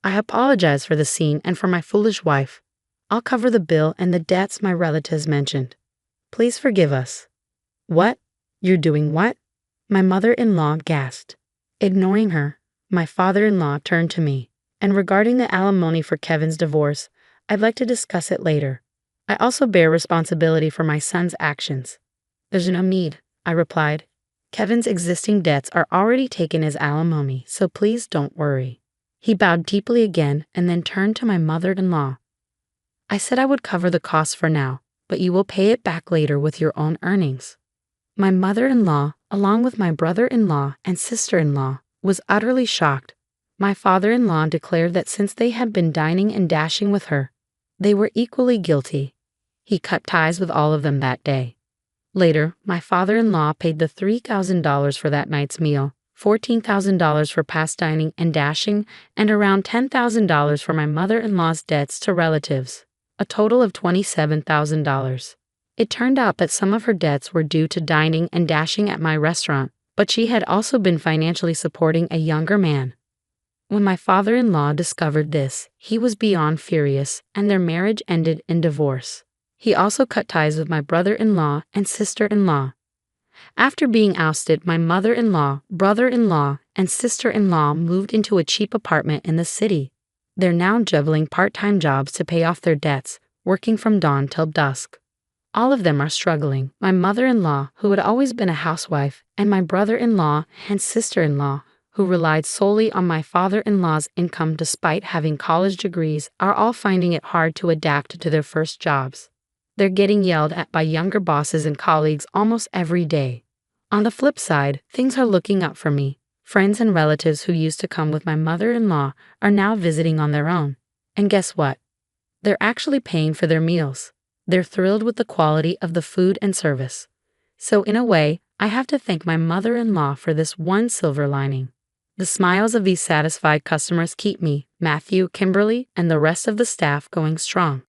I apologize for the scene and for my foolish wife. I'll cover the bill and the debts my relatives mentioned. Please forgive us. What? You're doing what? My mother-in-law gasped. Ignoring her, my father-in-law turned to me. And regarding the alimony for Kevin's divorce, I'd like to discuss it later. I also bear responsibility for my son's actions. There's no need, I replied. Kevin's existing debts are already taken as alimony, so please don't worry. He bowed deeply again and then turned to my mother-in-law. I said I would cover the costs for now, but you will pay it back later with your own earnings. My mother-in-law, along with my brother-in-law and sister-in-law, was utterly shocked. My father-in-law declared that since they had been dining and dashing with her, they were equally guilty. He cut ties with all of them that day. Later, my father-in-law paid the $3,000 for that night's meal, $14,000 for past dining and dashing, and around $10,000 for my mother-in-law's debts to relatives, a total of $27,000. It turned out that some of her debts were due to dining and dashing at my restaurant, but she had also been financially supporting a younger man. When my father-in-law discovered this, he was beyond furious, and their marriage ended in divorce. He also cut ties with my brother-in-law and sister-in-law. After being ousted, my mother-in-law, brother-in-law, and sister-in-law moved into a cheap apartment in the city. They're now juggling part-time jobs to pay off their debts, working from dawn till dusk. All of them are struggling. My mother-in-law, who had always been a housewife, and my brother-in-law and sister-in-law, who relied solely on my father-in-law's income despite having college degrees, are all finding it hard to adapt to their first jobs. They're getting yelled at by younger bosses and colleagues almost every day. On the flip side, things are looking up for me. Friends and relatives who used to come with my mother-in-law are now visiting on their own. And guess what? They're actually paying for their meals. They're thrilled with the quality of the food and service. So in a way, I have to thank my mother-in-law for this one silver lining. The smiles of these satisfied customers keep me, Matthew, Kimberly, and the rest of the staff going strong.